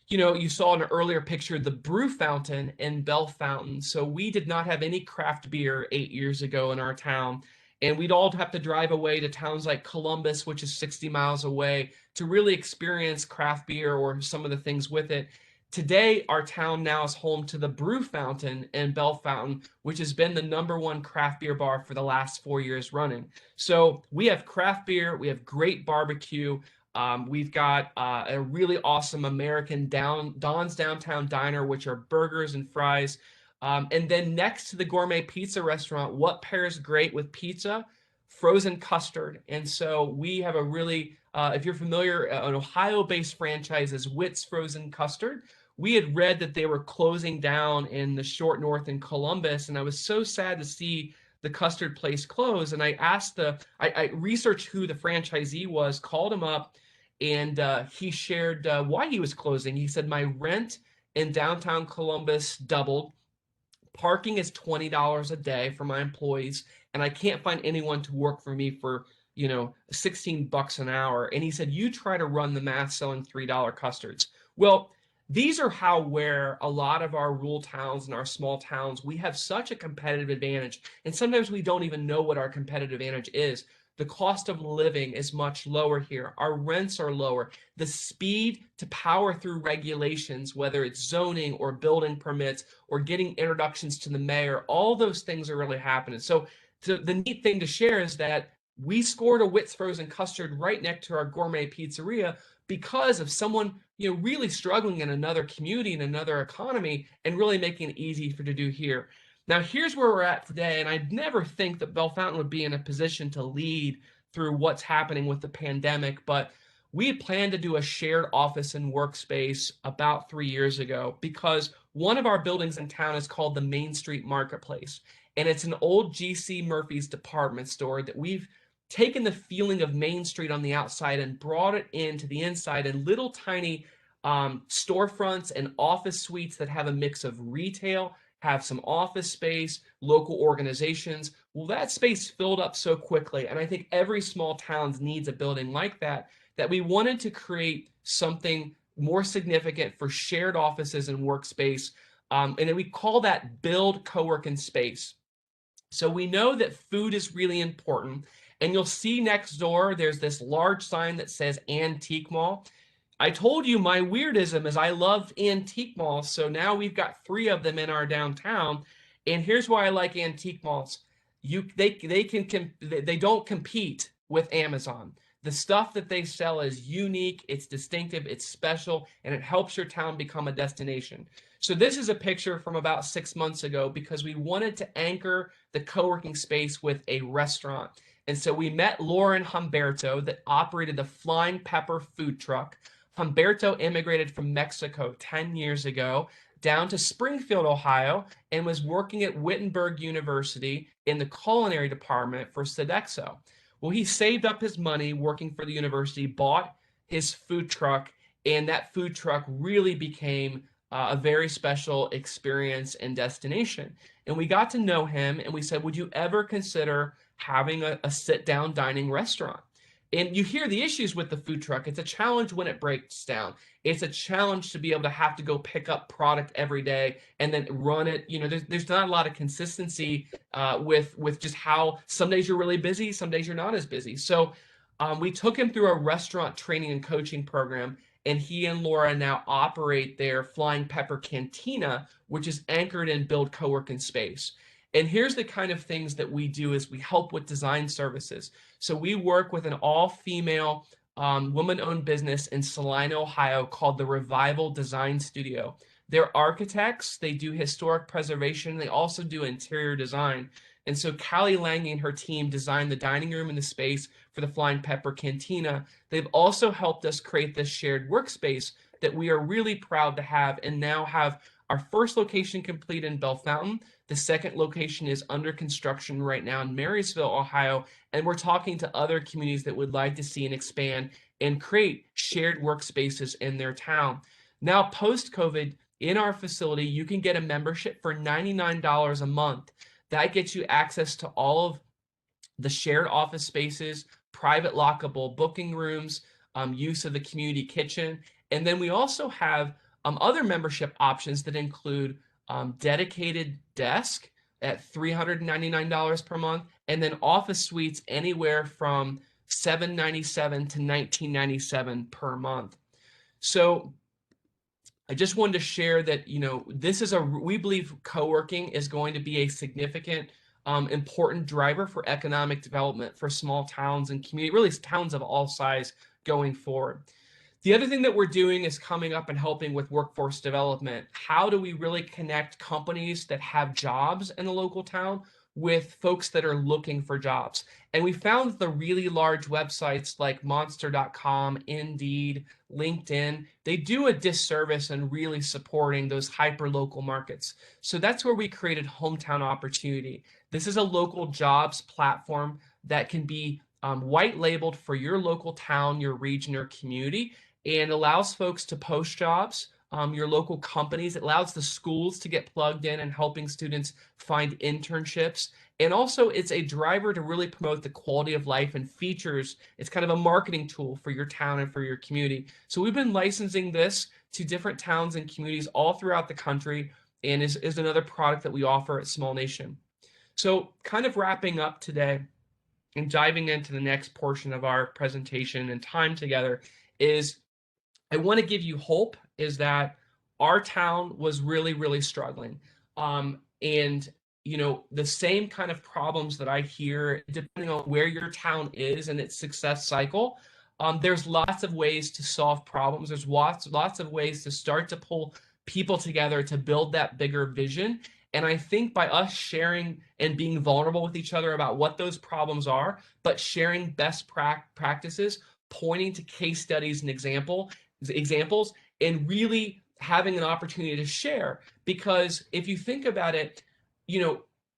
you saw in an earlier picture the brew fountain in Bell Fountain. So we did not have any craft beer 8 years ago in our town. And we'd all have to drive away to towns like Columbus, which is 60 miles away, to really experience craft beer or some of the things with it. Today, our town now is home to the Brew Fountain in Bell Fountain, which has been the #1 craft beer bar for the last 4 years running. So we have craft beer, we have great barbecue, we've got a really awesome American Don's Downtown Diner, which are burgers and fries. And then next to the gourmet pizza restaurant, what pairs great with pizza? Frozen custard. And so we have a really, if you're familiar, an Ohio-based franchise is Witt's Frozen Custard. We had read that they were closing down in the short north in Columbus, and I was so sad to see the custard place close. And I researched who the franchisee was, called him up, and he shared why he was closing. He said, my rent in downtown Columbus doubled. Parking is $20 a day for my employees, and I can't find anyone to work for me for 16 bucks an hour. And he said, you try to run the math selling $3 custards. Well, these are where a lot of our rural towns and our small towns, we have such a competitive advantage. And sometimes we don't even know what our competitive advantage is. The cost of living is much lower here. Our rents are lower. The speed to power through regulations, whether it's zoning or building permits or getting introductions to the mayor, all those things are really happening. So the neat thing to share is that we scored a Witt's Frozen Custard right next to our gourmet pizzeria because of someone really struggling in another community, in another economy, and really making it easy to do here. Now, here's where we're at today, and I'd never think that Bell Fountain would be in a position to lead through what's happening with the pandemic, but we had planned to do a shared office and workspace about 3 years ago because one of our buildings in town is called the Main Street Marketplace, and it's an old G.C. Murphy's department store that we've taken the feeling of Main Street on the outside and brought it into the inside in little tiny storefronts and office suites that have a mix of retail, have some office space, local organizations. Well, that space filled up so quickly, and I think every small town needs a building like that, that we wanted to create something more significant for shared offices and workspace, and then we call that Build Co-working Space. So we know that food is really important, and you'll see next door, there's this large sign that says Antique Mall. I told you my weirdism is I love antique malls, so now we've got 3 of them in our downtown. And here's why I like antique malls. They don't compete with Amazon. The stuff that they sell is unique, it's distinctive, it's special, and it helps your town become a destination. So this is a picture from about 6 months ago because we wanted to anchor the co-working space with a restaurant. And so we met Lauren Humberto that operated the Flying Pepper food truck. Humberto immigrated from Mexico 10 years ago down to Springfield, Ohio, and was working at Wittenberg University in the culinary department for Sodexo. Well, he saved up his money working for the university, bought his food truck, and that food truck really became a very special experience and destination. And we got to know him, and we said, would you ever consider having a sit-down dining restaurant? And you hear the issues with the food truck. It's a challenge when it breaks down. It's a challenge to be able to have to go pick up product every day and then run it. There's not a lot of consistency with just how some days you're really busy, some days you're not as busy. So we took him through a restaurant training and coaching program, and he and Laura now operate their Flying Pepper Cantina, which is anchored in Build Co-working Space. And here's the kind of things that we do is we help with design services. So we work with an all-female woman-owned business in Salina, Ohio called the Revival Design Studio. They're architects, they do historic preservation, they also do interior design. And so Callie Lange and her team designed the dining room and the space for the Flying Pepper Cantina. They've also helped us create this shared workspace that we are really proud to have and now have our first location complete in Bell Fountain. The second location is under construction right now in Marysville, Ohio, and we're talking to other communities that would like to see and expand and create shared workspaces in their town. Now, post-COVID, in our facility, you can get a membership for $99 a month. That gets you access to all of the shared office spaces, private lockable booking rooms, use of the community kitchen. And then we also have other membership options that include dedicated desk at $399 per month, and then office suites anywhere from $797 to $1997 per month. So I just wanted to share that, we believe co-working is going to be a significant, important driver for economic development for small towns and community, really towns of all size going forward. The other thing that we're doing is coming up and helping with workforce development. How do we really connect companies that have jobs in the local town with folks that are looking for jobs? And we found the really large websites like monster.com, Indeed, LinkedIn, they do a disservice in really supporting those hyper-local markets. So that's where we created Hometown Opportunity. This is a local jobs platform that can be white labeled for your local town, your region, or community, and allows folks to post jobs, your local companies. It allows the schools to get plugged in and helping students find internships. And also it's a driver to really promote the quality of life and features. It's kind of a marketing tool for your town and for your community. So we've been licensing this to different towns and communities all throughout the country, and is another product that we offer at Small Nation. So kind of wrapping up today and diving into the next portion of our presentation and time together is I want to give you hope, is that our town was really, really struggling. And, the same kind of problems that I hear, depending on where your town is in its success cycle, there's lots of ways to solve problems. There's lots of ways to start to pull people together to build that bigger vision. And I think by us sharing and being vulnerable with each other about what those problems are, but sharing best practices, pointing to case studies and examples, and really having an opportunity to share. Because if you think about it,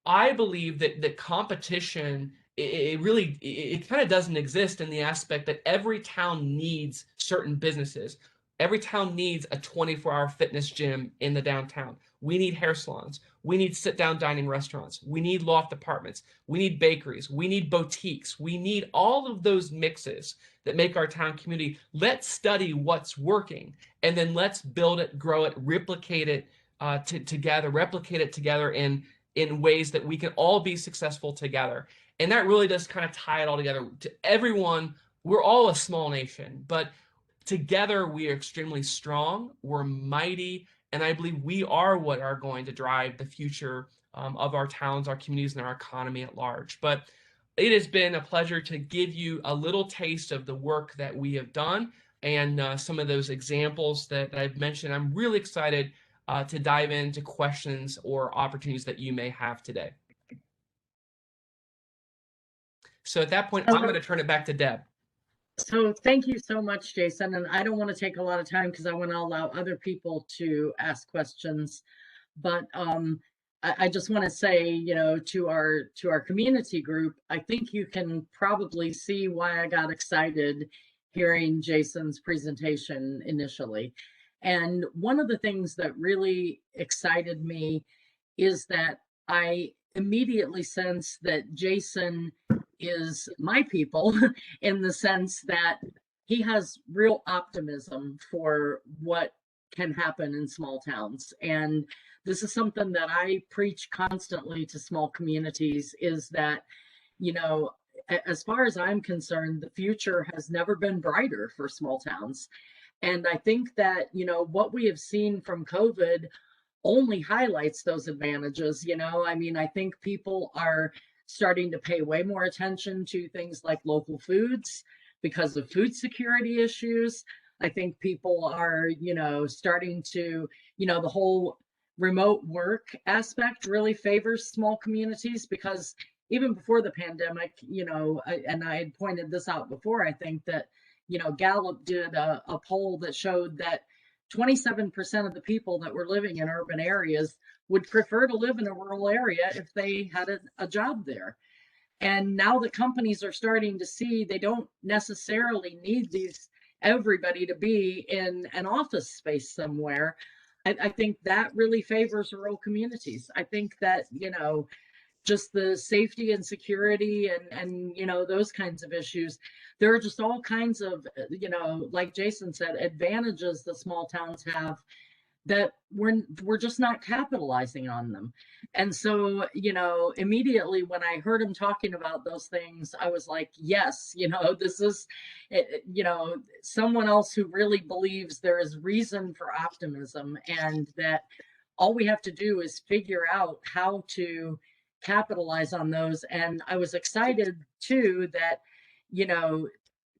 I believe that the competition, it kind of doesn't exist in the aspect that every town needs certain businesses. Every town needs a 24-hour fitness gym in the downtown. We need hair salons. We need sit-down dining restaurants. We need loft apartments. We need bakeries. We need boutiques. We need all of those mixes that make our town community. Let's study what's working, and then let's build it, grow it, replicate it together in ways that we can all be successful together. And that really does kind of tie it all together. To everyone, we're all a small nation, but together we are extremely strong, we're mighty, and I believe we are what are going to drive the future of our towns, our communities, and our economy at large. But it has been a pleasure to give you a little taste of the work that we have done and some of those examples that I've mentioned. I'm really excited to dive into questions or opportunities that you may have today. So at that point, I'm going to turn it back to Deb. So thank you so much, Jason. And I don't want to take a lot of time because I want to allow other people to ask questions. But I just want to say, to our community group, I think you can probably see why I got excited hearing Jason's presentation initially. And one of the things that really excited me is that I immediately sense that Jason is my people in the sense that he has real optimism for what can happen in small towns. And this is something that I preach constantly to small communities, is that, as far as I'm concerned, the future has never been brighter for small towns. And I think that, what we have seen from COVID only highlights those advantages. I think people are starting to pay way more attention to things like local foods because of food security issues. I think people are, starting to, the whole remote work aspect really favors small communities, because even before the pandemic, and I had pointed this out before, I think that, Gallup did a poll that showed that 27% of the people that were living in urban areas would prefer to live in a rural area if they had a job there. And now that companies are starting to see they don't necessarily need everybody to be in an office space somewhere, I think that really favors rural communities. I think that, just the safety and security and those kinds of issues, there are just all kinds of, like Jason said, advantages the small towns have that we're just not capitalizing on them. And so, immediately when I heard him talking about those things, I was like, yes, this is, someone else who really believes there is reason for optimism, and that all we have to do is figure out how to capitalize on those. And I was excited too that, you know,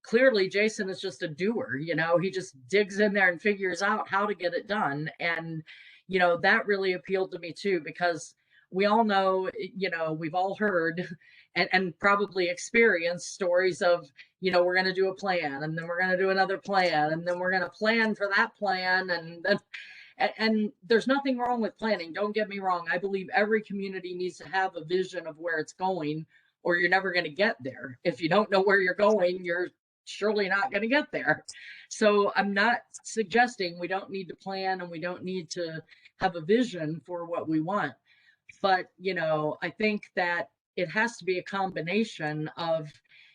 clearly Jason is just a doer, he just digs in there and figures out how to get it done. And, that really appealed to me too, because we all know, we've all heard and probably experienced stories of, we're going to do a plan, and then we're going to do another plan, and then we're going to plan for that plan. And there's nothing wrong with planning. Don't get me wrong. I believe every community needs to have a vision of where it's going, or you're never going to get there. If you don't know where you're going, you're surely not going to get there. So I'm not suggesting we don't need to plan and we don't need to have a vision for what we want. But, I think that it has to be a combination of,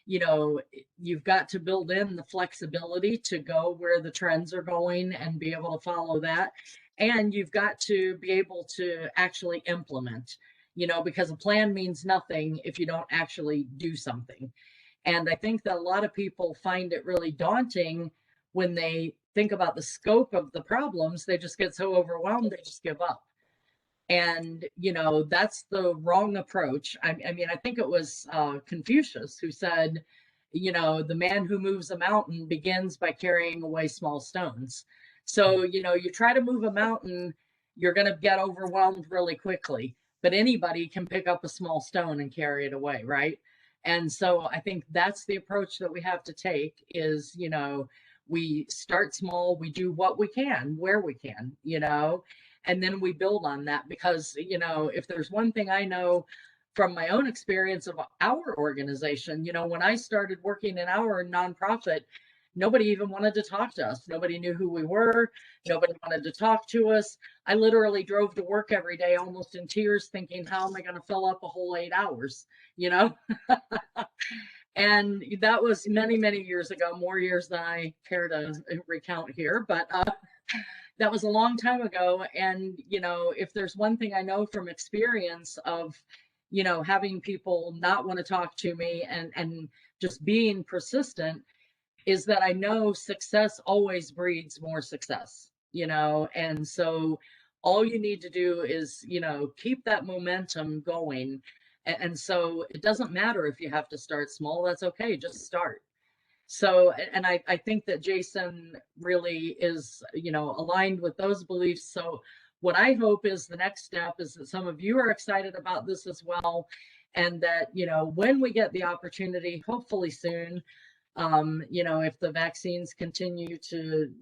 you've got to build in the flexibility to go where the trends are going and be able to follow that. And you've got to be able to actually implement, because a plan means nothing if you don't actually do something. And I think that a lot of people find it really daunting when they think about the scope of the problems. They just get so overwhelmed, they just give up. And, that's the wrong approach. I mean, I think it was Confucius who said, the man who moves a mountain begins by carrying away small stones. So, you try to move a mountain, you're going to get overwhelmed really quickly. But anybody can pick up a small stone and carry it away, right? And so I think that's the approach that we have to take is, we start small, we do what we can, where we can, and then we build on that. Because, if there's one thing I know from my own experience of our organization, when I started working in our nonprofit, nobody even wanted to talk to us. Nobody knew who we were. Nobody wanted to talk to us. I literally drove to work every day almost in tears, thinking, how am I going to fill up a whole 8 hours, And that was many, many years ago, more years than I care to recount here. But that was a long time ago. And, if there's one thing I know from experience of, having people not want to talk to me and just being persistent, is that I know success always breeds more success, and so all you need to do is, keep that momentum going. And so it doesn't matter if you have to start small, that's okay, just start. So, and I think that Jason really is, aligned with those beliefs. So what I hope is the next step is that some of you are excited about this as well. And that, when we get the opportunity, hopefully soon, if the vaccines continue to,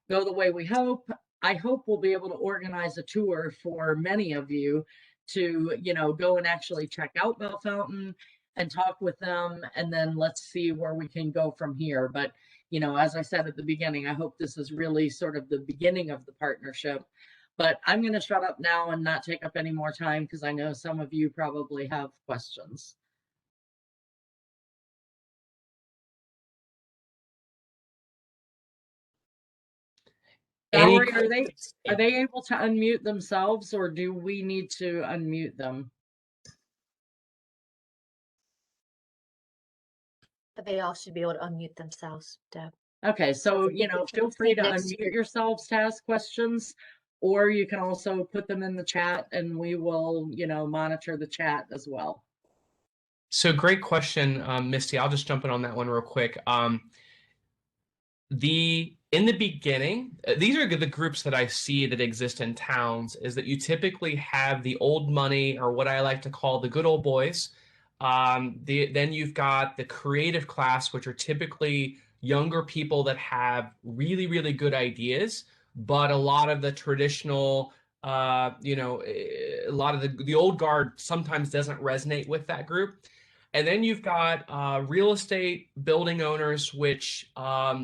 go the way we hope, I hope we'll be able to organize a tour for many of you to, go and actually check out Bell Fountain and talk with them. And then let's see where we can go from here. But, as I said at the beginning, I hope this is really sort of the beginning of the partnership. But I'm going to shut up now and not take up any more time, because I know some of you probably have questions. Valerie, are they able to unmute themselves, or do we need to unmute them? They all should be able to unmute themselves, Deb. Okay, so, feel free to unmute yourselves to ask questions, or you can also put them in the chat and we will, monitor the chat as well. So great question, Misty. I'll just jump in on that one real quick. In the beginning, these are the groups that I see that exist in towns, is that you typically have the old money, or what I like to call the good old boys. Then you've got the creative class, which are typically younger people that have really, really good ideas, but a lot of the traditional A lot of the old guard sometimes doesn't resonate with that group. And then you've got real estate building owners, which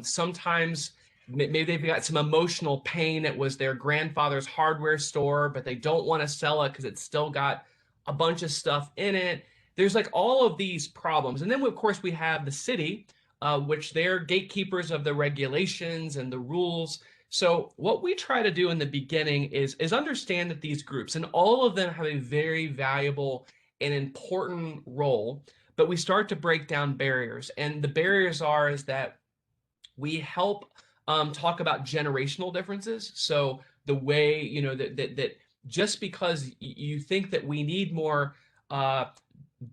sometimes maybe they've got some emotional pain. It was their grandfather's hardware store, but they don't want to sell it because it's still got a bunch of stuff in it. There's like all of these problems. And then, of course, we have the city, which they're gatekeepers of the regulations and the rules. So what we try to do in the beginning is understand that these groups, and all of them have a very valuable and important role, but we start to break down barriers. And the barriers is that we help talk about generational differences. So the way, that just because you think that we need more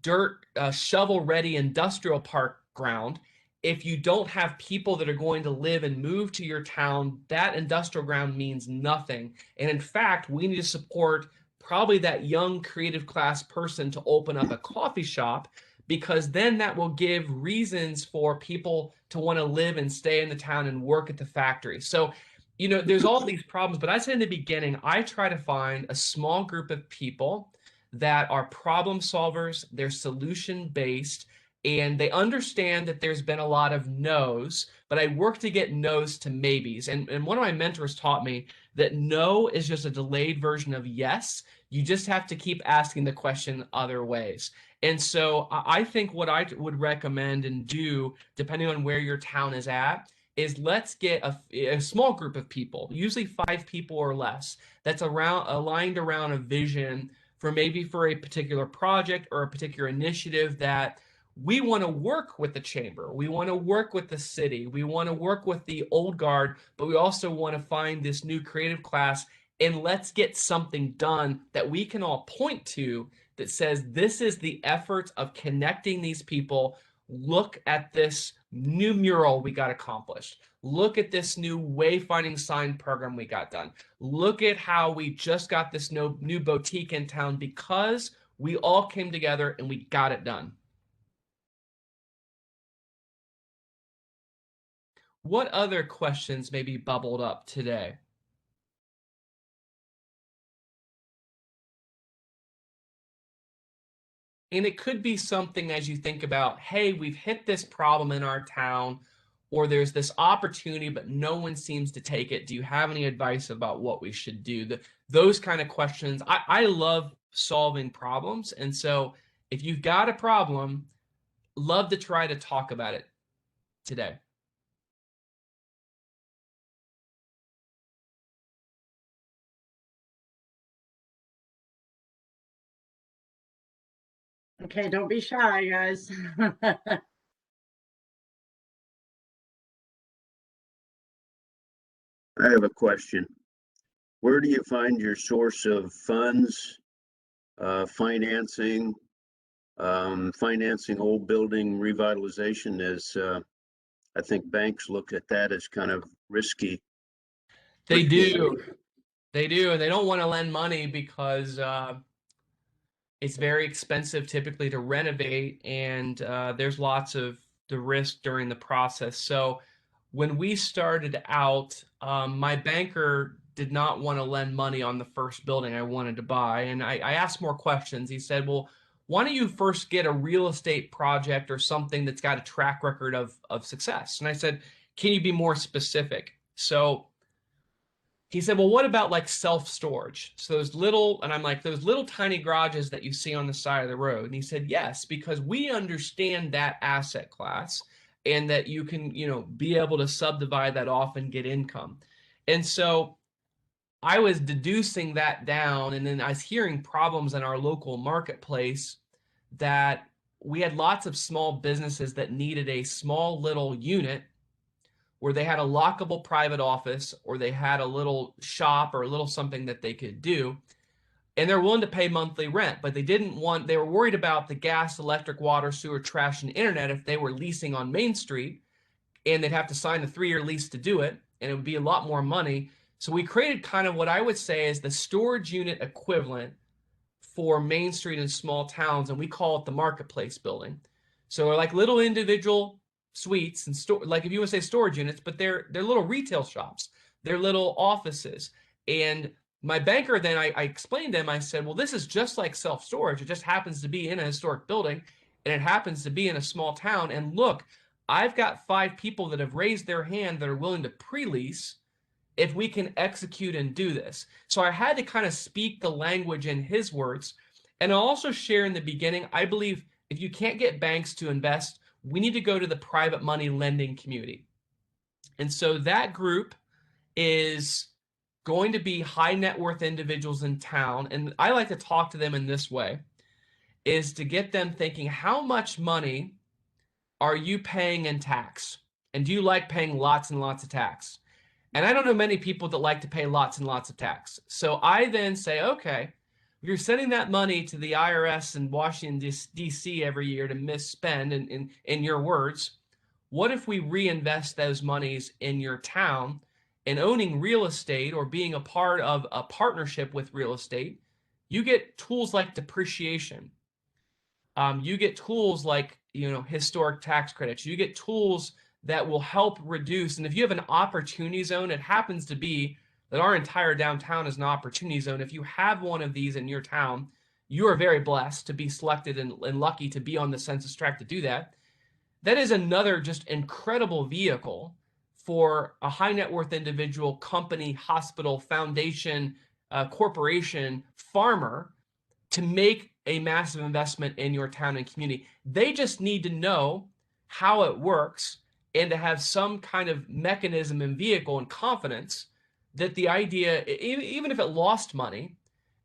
dirt shovel ready industrial park ground, if you don't have people that are going to live and move to your town, that industrial ground means nothing. And in fact, we need to support probably that young creative class person to open up a coffee shop, because then that will give reasons for people to want to live and stay in the town and work at the factory. So, there's all these problems, but I say in the beginning, I try to find a small group of people that are problem solvers, they're solution based, and they understand that there's been a lot of no's, but I work to get no's to maybes. And one of my mentors taught me that no is just a delayed version of yes. You just have to keep asking the question other ways. And so I think what I would recommend and do, depending on where your town is at, is let's get a small group of people, usually 5 people or less, that's aligned around a vision for a particular project or a particular initiative that we want to work with the chamber. We want to work with the city. We want to work with the old guard, but we also want to find this new creative class, and let's get something done that we can all point to that says this is the effort of connecting these people. Look at this new mural we got accomplished. Look at this new wayfinding sign program we got done. Look at how we just got this new boutique in town because we all came together and we got it done. What other questions maybe bubbled up today? And it could be something as you think about, hey, we've hit this problem in our town, or there's this opportunity, but no one seems to take it. Do you have any advice about what we should do? Those kind of questions. I love solving problems. And so if you've got a problem, love to try to talk about it today. Okay, don't be shy, guys. I have a question. Where do you find your source of funds, financing, financing old building revitalization? As I think banks look at that as kind of risky. They do. They do, and they don't want to lend money because it's very expensive typically to renovate, and there's lots of the risk during the process. So when we started out, my banker did not want to lend money on the first building I wanted to buy. And I asked more questions. He said, well, why don't you first get a real estate project or something that's got a track record of success? And I said, can you be more specific? So he said, well, what about like self-storage? So those little, and I'm like, those little tiny garages that you see on the side of the road. And he said, yes, because we understand that asset class and that you can, be able to subdivide that off and get income. And so I was deducing that down, and then I was hearing problems in our local marketplace that we had lots of small businesses that needed a small little unit where they had a lockable private office, or they had a little shop or a little something that they could do, and they're willing to pay monthly rent, but they were worried about the gas, electric, water, sewer, trash, and internet if they were leasing on Main Street, and they'd have to sign a 3-year lease to do it, and it would be a lot more money. So we created kind of what I would say is the storage unit equivalent for Main Street in small towns, and we call it the marketplace building. So they're like little individual suites and like if you want to say storage units, but they're little retail shops, they're little offices, and My banker, then I explained to him, I said, well, this is just like self-storage. It just happens to be in a historic building, and it happens to be in a small town. And look, I've got 5 people that have raised their hand that are willing to pre-lease if we can execute and do this. So I had to kind of speak the language in his words. And I'll also share in the beginning, I believe if you can't get banks to invest, we need to go to the private money lending community. And so that group is going to be high net worth individuals in town. And I like to talk to them in this way, is to get them thinking, how much money are you paying in tax? And do you like paying lots and lots of tax? And I don't know many people that like to pay lots and lots of tax. So I then say, okay, if you're sending that money to the IRS in Washington, D.C. every year to misspend, in your words, what if we reinvest those monies in your town and owning real estate or being a part of a partnership with real estate? You get tools like depreciation. You get tools like, historic tax credits. You get tools that will help reduce. And if you have an opportunity zone, it happens to be that our entire downtown is an opportunity zone. If you have one of these in your town, you are very blessed to be selected and lucky to be on the census tract to do that. That is another just incredible vehicle for a high net worth individual, company, hospital, foundation, corporation, farmer to make a massive investment in your town and community. They just need to know how it works and to have some kind of mechanism and vehicle and confidence that the idea, even if it lost money,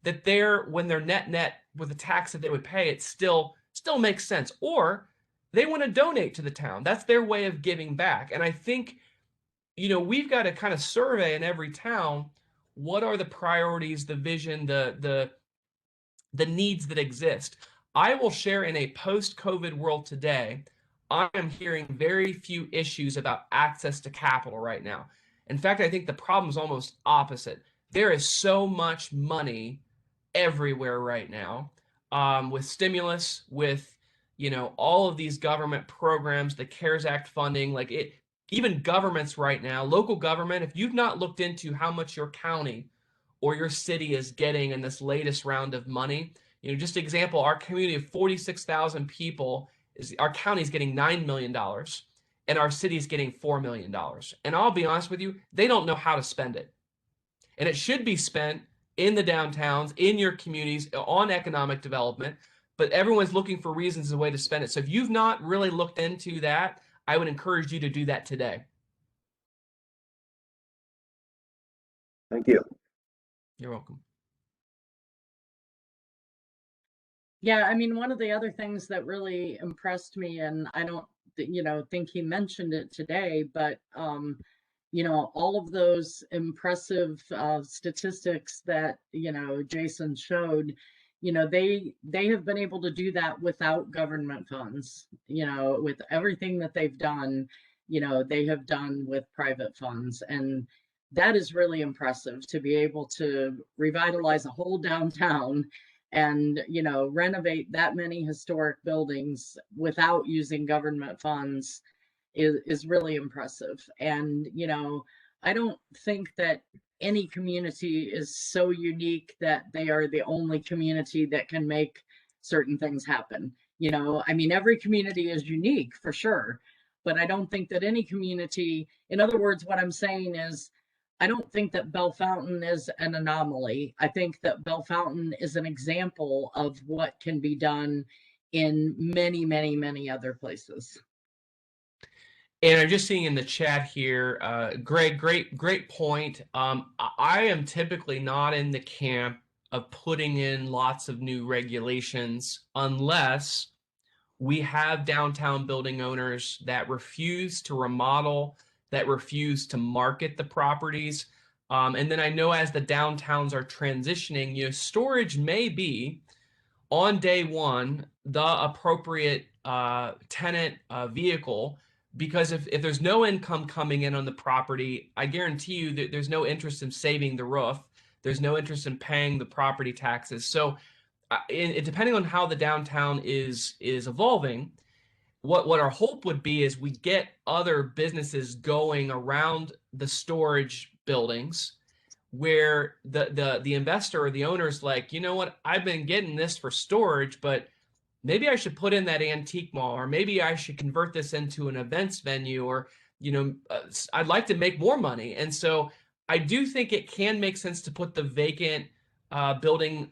that when they're net with the tax that they would pay, it still makes sense. Or they want to donate to the town. That's their way of giving back. And I think, we've got to kind of survey in every town, what are the priorities, the vision, the needs that exist. I will share, in a post-COVID world today, I am hearing very few issues about access to capital right now. In fact, I think the problem is almost opposite. There is so much money everywhere right now, with stimulus, with all of these government programs, the CARES Act funding, even governments right now, local government. If you've not looked into how much your county or your city is getting in this latest round of money, just example, our community of 46,000 people, our county is getting $9 million and our city is getting $4 million. And I'll be honest with you, they don't know how to spend it. And it should be spent in the downtowns, in your communities, on economic development, but everyone's looking for reasons and a way to spend it. So if you've not really looked into that, I would encourage you to do that today. Thank you. You're welcome. Yeah, I mean, one of the other things that really impressed me, and I don't, think he mentioned it today, but all of those impressive statistics that Jason showed, they have been able to do that without government funds. With everything that they've done, they have done with private funds, and that is really impressive to be able to revitalize a whole downtown and renovate that many historic buildings without using government funds is really impressive. And I don't think that any community is so unique that they are the only community that can make certain things happen. I mean, every community is unique for sure, but I don't think that any community, in other words, what I'm saying is, I don't think that Bell Fountain is an anomaly. I think that Bell Fountain is an example of what can be done in many, many, many other places. And I'm just seeing in the chat here, Greg, great point. I am typically not in the camp of putting in lots of new regulations unless we have downtown building owners that refuse to remodel, that refuse to market the properties. And then I know as the downtowns are transitioning, storage may be on day one the appropriate tenant vehicle, because if there's no income coming in on the property, I guarantee you that there's no interest in saving the roof. There's no interest in paying the property taxes. So depending on how the downtown is evolving, what our hope would be is we get other businesses going around the storage buildings. where the investor or the owner is like, you know what, I've been getting this for storage, but maybe I should put in that antique mall, or maybe I should convert this into an events venue, or I'd like to make more money. And so I do think it can make sense to put the vacant building,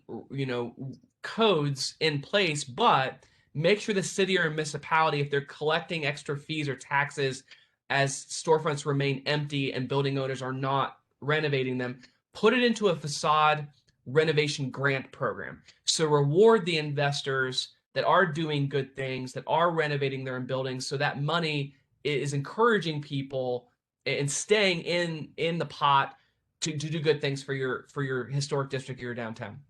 codes in place, but make sure the city or municipality, if they're collecting extra fees or taxes as storefronts remain empty and building owners are not renovating them, put it into a facade renovation grant program. So reward the investors that are doing good things, that are renovating their own buildings, so that money is encouraging people and staying in the pot to do good things for your historic district, your downtown.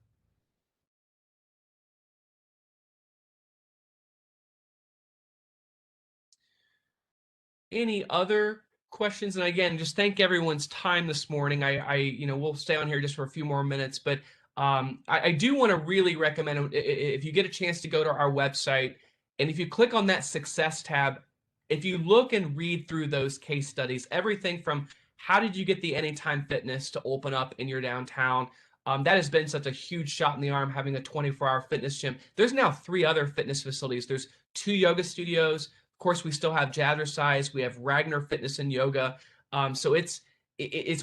Any other questions? And again, just thank everyone's time this morning. We'll stay on here just for a few more minutes, but I do want to really recommend, if you get a chance to go to our website, and if you click on that success tab, if you look and read through those case studies, everything from how did you get the Anytime Fitness to open up in your downtown? That has been such a huge shot in the arm, having a 24-hour fitness gym. There's now 3 other fitness facilities. There's 2 yoga studios. Of course, we still have Jazzercise. We have Ragnar Fitness and Yoga. So it's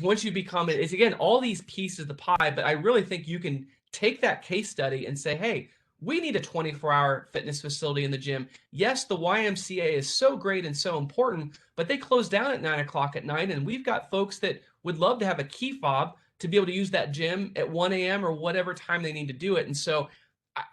once you become, it's again, all these pieces of the pie, but I really think you can take that case study and say, hey, we need a 24-hour fitness facility in the gym. Yes, the YMCA is so great and so important, but they close down at 9 o'clock at night, and we've got folks that would love to have a key fob to be able to use that gym at 1 a.m. or whatever time they need to do it. And so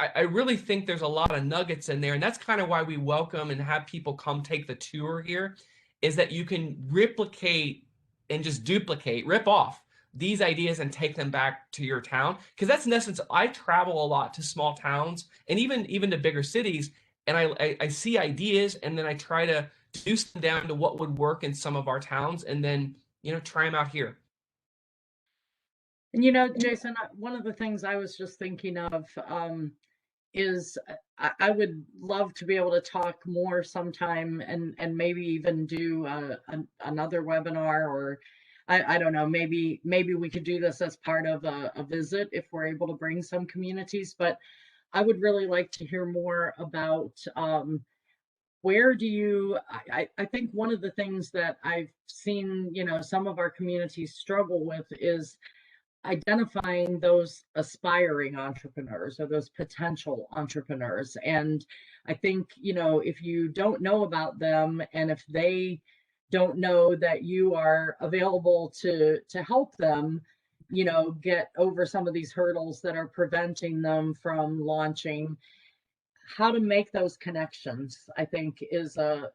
I really think there's a lot of nuggets in there, and that's kind of why we welcome and have people come take the tour here, is that you can replicate and just duplicate, rip off these ideas and take them back to your town. Because that's in essence, I travel a lot to small towns and even to bigger cities, and I see ideas, and then I try to reduce them down to what would work in some of our towns, and then try them out here. And Jason, one of the things I was just thinking of is I would love to be able to talk more sometime, and maybe even do another webinar, or I don't know, maybe we could do this as part of a visit if we're able to bring some communities. But I would really like to hear more about where do you, I think one of the things that I've seen, some of our communities struggle with is identifying those aspiring entrepreneurs or those potential entrepreneurs. And I think, if you don't know about them, and if they don't know that you are available to help them, get over some of these hurdles that are preventing them from launching, how to make those connections, I think is a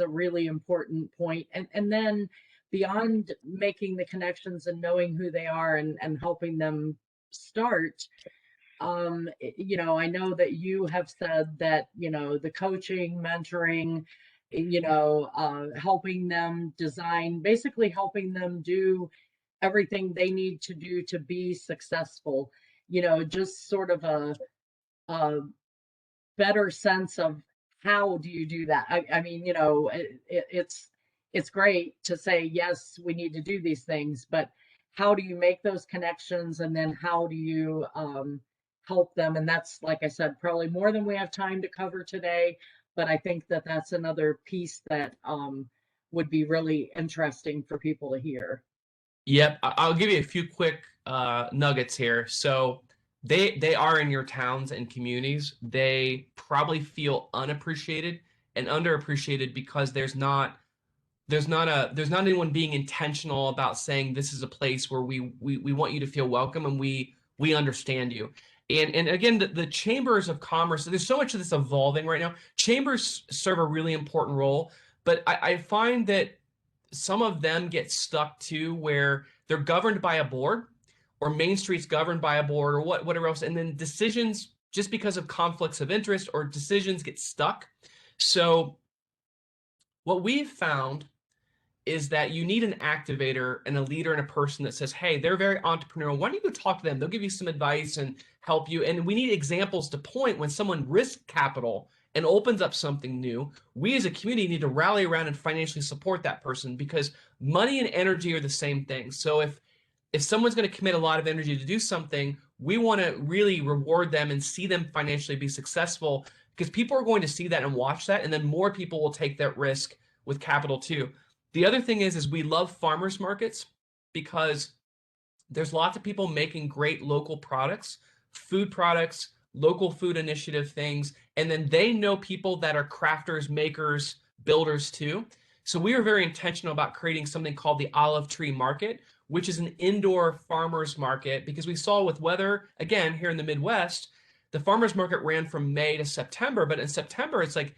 really important point. And then beyond making the connections and knowing who they are and helping them start, I know that you have said that, the coaching, mentoring, helping them design, basically helping them do everything they need to do to be successful, just sort of a better sense of how do you do that. I mean, it's great to say, yes, we need to do these things, but how do you make those connections, and then how do you help them? And that's, like I said, probably more than we have time to cover today, but I think that that's another piece that would be really interesting for people to hear. Yep, I'll give you a few quick nuggets here. So they are in your towns and communities. They probably feel unappreciated and underappreciated because there's not anyone being intentional about saying this is a place where we want you to feel welcome, and we understand you. And again, the chambers of commerce, there's so much of this evolving right now. Chambers serve a really important role, but I find that some of them get stuck too, where they're governed by a board, or Main Street's governed by a board, or whatever else, and then decisions, just because of conflicts of interest or decisions, get stuck. So what we've found is that you need an activator and a leader and a person that says, hey, they're very entrepreneurial. Why don't you go talk to them? They'll give you some advice and help you. And we need examples to point when someone risks capital and opens up something new. We as a community need to rally around and financially support that person, because money and energy are the same thing. So if if someone's going to commit a lot of energy to do something, we want to really reward them and see them financially be successful, because people are going to see that and watch that, and then more people will take that risk with capital too. The other thing is we love farmers markets because there's lots of people making great local products, food products, local food initiative things, and then they know people that are crafters, makers, builders too. So we were very intentional about creating something called the Olive Tree Market, which is an indoor farmers market, because we saw with weather, again, here in the Midwest, the farmers market ran from May to September, but in September, it's like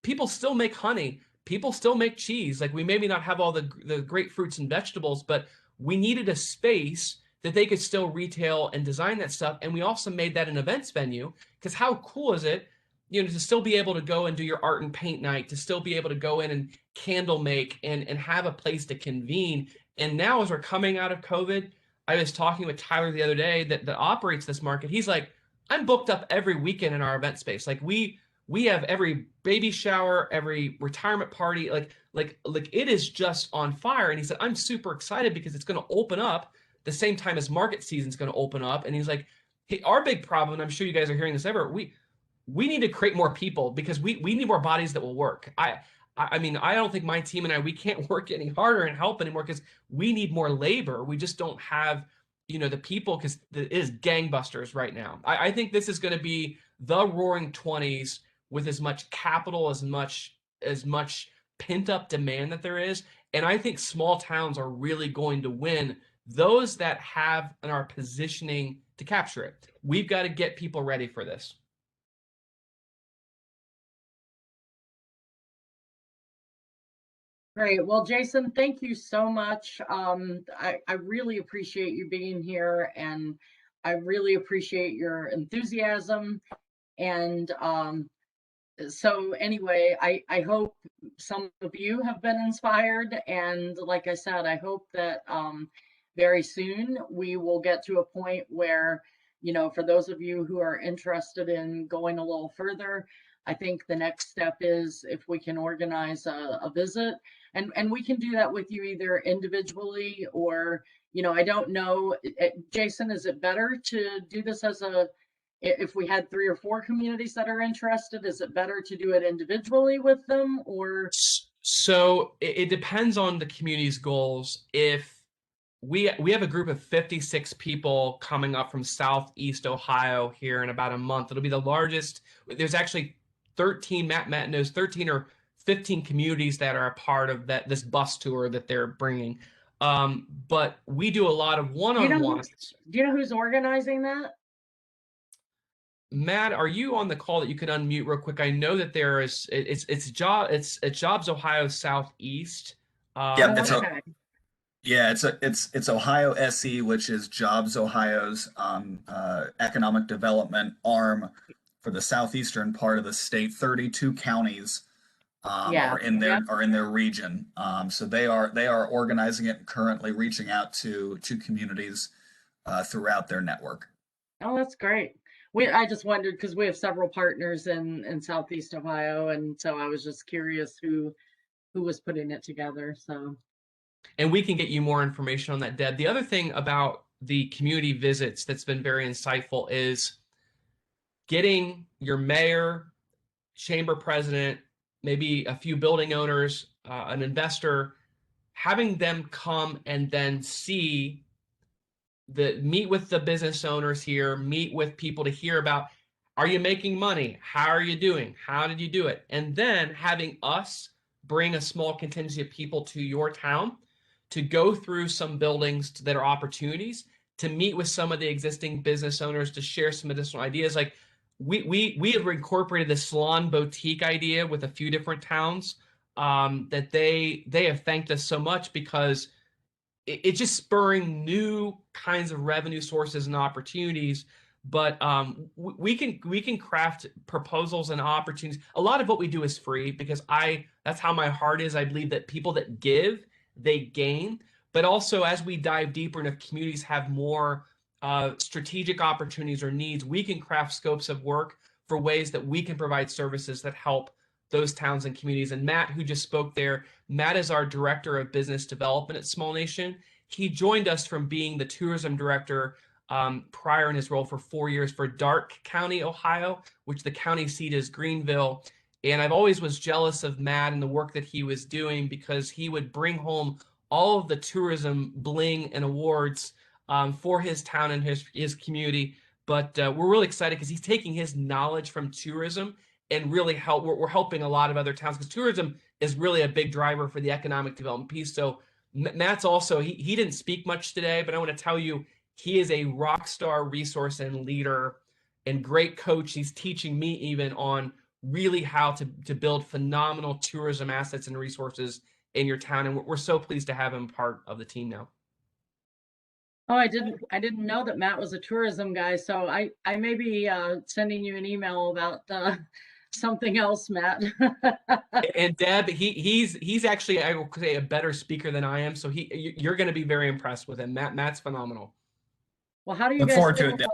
people still make honey, people still make cheese. Like, we maybe not have all the great fruits and vegetables, but we needed a space that they could still retail and design that stuff. And we also made that an events venue, because how cool is it, to still be able to go and do your art and paint night, to still be able to go in and candle make and have a place to convene. And now, as we're coming out of COVID, I was talking with Tyler the other day that operates this market. He's like, I'm booked up every weekend in our event space. Like, we have every baby shower, every retirement party, like it is just on fire. And he said, I'm super excited because it's going to open up the same time as market season is going to open up. And he's like, hey, our big problem, and I'm sure you guys are hearing this ever, we need to create more people, because we need more bodies that will work. I mean, I don't think my team and we can't work any harder and help anymore, because we need more labor. We just don't have, the people, because it is gangbusters right now. I think this is going to be the roaring 20s with as much capital, as much pent up demand that there is. And I think small towns are really going to win, those that have and are positioning to capture it. We've got to get people ready for this. Great. Well, Jason, thank you so much. I really appreciate you being here, and I really appreciate your enthusiasm. And so anyway, I hope some of you have been inspired. And like I said, I hope that very soon we will get to a point where, for those of you who are interested in going a little further, I think the next step is if we can organize a visit, and we can do that with you either individually or, I don't know, Jason, is it better to do this as if we had 3 or 4 communities that are interested, is it better to do it individually with them, or? So it depends on the community's goals. If we have a group of 56 people coming up from Southeast Ohio here in about a month. It'll be the largest. There's actually 13, Matt knows, 13 or 15 communities that are a part of this bus tour that they're bringing. But we do a lot of one-on-ones. Do you know who's organizing that? Matt, are you on the call that you could unmute real quick? I know that there is, it's Jobs Ohio Southeast. Yep, Okay. it's Ohio SE, which is Jobs Ohio's economic development arm for the southeastern part of the state. 32 counties Yeah. are in their region. So they are organizing it and currently reaching out to communities throughout their network. Oh, that's great. I just wondered because we have several partners in Southeast Ohio, and so I was just curious who was putting it together. So, and we can get you more information on that, Deb. The other thing about the community visits that's been very insightful is getting your mayor, chamber president, maybe a few building owners, an investor, having them come and then meet with the business owners here, meet with people to hear about, are you making money? How are you doing? How did you do it? And then having us bring a small contingency of people to your town to go through some buildings that are opportunities, to meet with some of the existing business owners, to share some additional ideas. Like we have incorporated the salon boutique idea with a few different towns that they have thanked us so much, because it's just spurring new kinds of revenue sources and opportunities. But we can craft proposals and opportunities. A lot of what we do is free, because that's how my heart is. I believe that people that give, they gain. But also, as we dive deeper, and if communities have more strategic opportunities or needs, we can craft scopes of work for ways that we can provide services that help those towns and communities. And Matt, who just spoke there, Matt is our director of business development at Small Nation. He joined us from being the tourism director prior in his role for 4 years for Darke County, Ohio, which the county seat is Greenville. And I've always was jealous of Matt and the work that he was doing because he would bring home all of the tourism bling and awards for his town and his community. But we're really excited because he's taking his knowledge from tourism and really we're helping a lot of other towns because tourism is really a big driver for the economic development piece. So Matt's also, he didn't speak much today, but I want to tell you, he is a rock star resource and leader and great coach. He's teaching me even on really how to build phenomenal tourism assets and resources in your town. And we're so pleased to have him part of the team now. Oh, I didn't know that Matt was a tourism guy, so I may be sending you an email about something else, Matt. And Deb, he's actually, I would say, a better speaker than I am. So you're going to be very impressed with him. Matt's phenomenal. Well, how do you Look guys forward to feel it, Deb.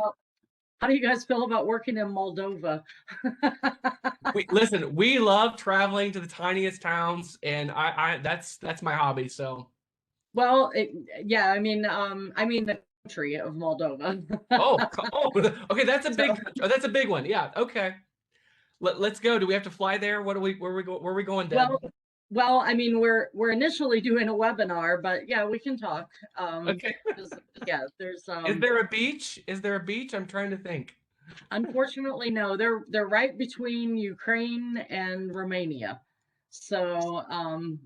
how do you guys feel about working in Moldova? Listen, we love traveling to the tiniest towns, and I that's my hobby. So. Well, yeah, I mean the country of Moldova. Oh, okay. That's a big one. Yeah. Okay. Let's go. Do we have to fly there? Where are we going, Deb? Well, I mean, we're initially doing a webinar, but yeah, we can talk. Okay. Yeah, there's Is there a beach? Is there a beach? I'm trying to think. unfortunately no. They're right between Ukraine and Romania. So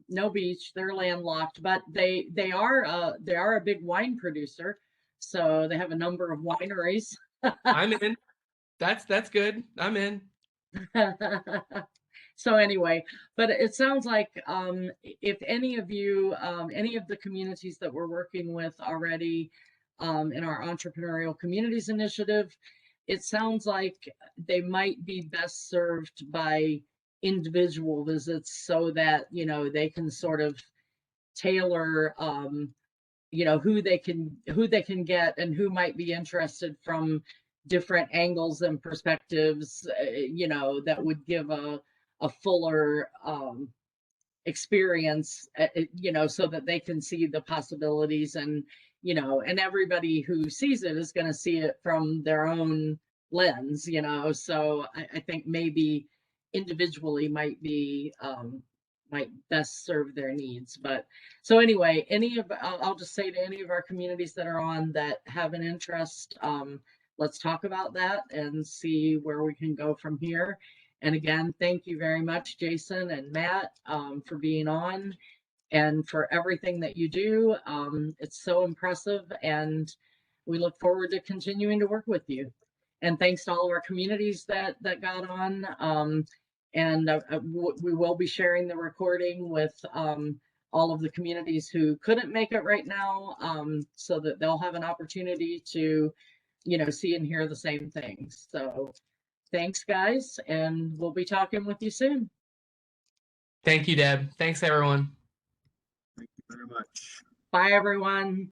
no beach, they're landlocked, but they are a big wine producer. So they have a number of wineries. I'm in. That's good. I'm in. So anyway, but it sounds like if any of you, any of the communities that we're working with already in our entrepreneurial communities initiative, it sounds like they might be best served by individual visits so that, you know, they can sort of tailor, you know, who they can get and who might be interested from different angles and perspectives, you know, that would give a fuller experience, you know, so that they can see the possibilities and, you know, and everybody who sees it is going to see it from their own lens, you know. So I think maybe individually might best serve their needs. But so anyway, I'll just say to any of our communities that are on that have an interest, let's talk about that and see where we can go from here. And again, thank you very much, Jason and Matt, for being on and for everything that you do. It's so impressive, and we look forward to continuing to work with you. And thanks to all of our communities that got on. And we will be sharing the recording with all of the communities who couldn't make it right now, so that they'll have an opportunity to, you know, see and hear the same things. So thanks, guys, and we'll be talking with you soon. Thank you, Deb. Thanks, everyone. Thank you very much. Bye, everyone.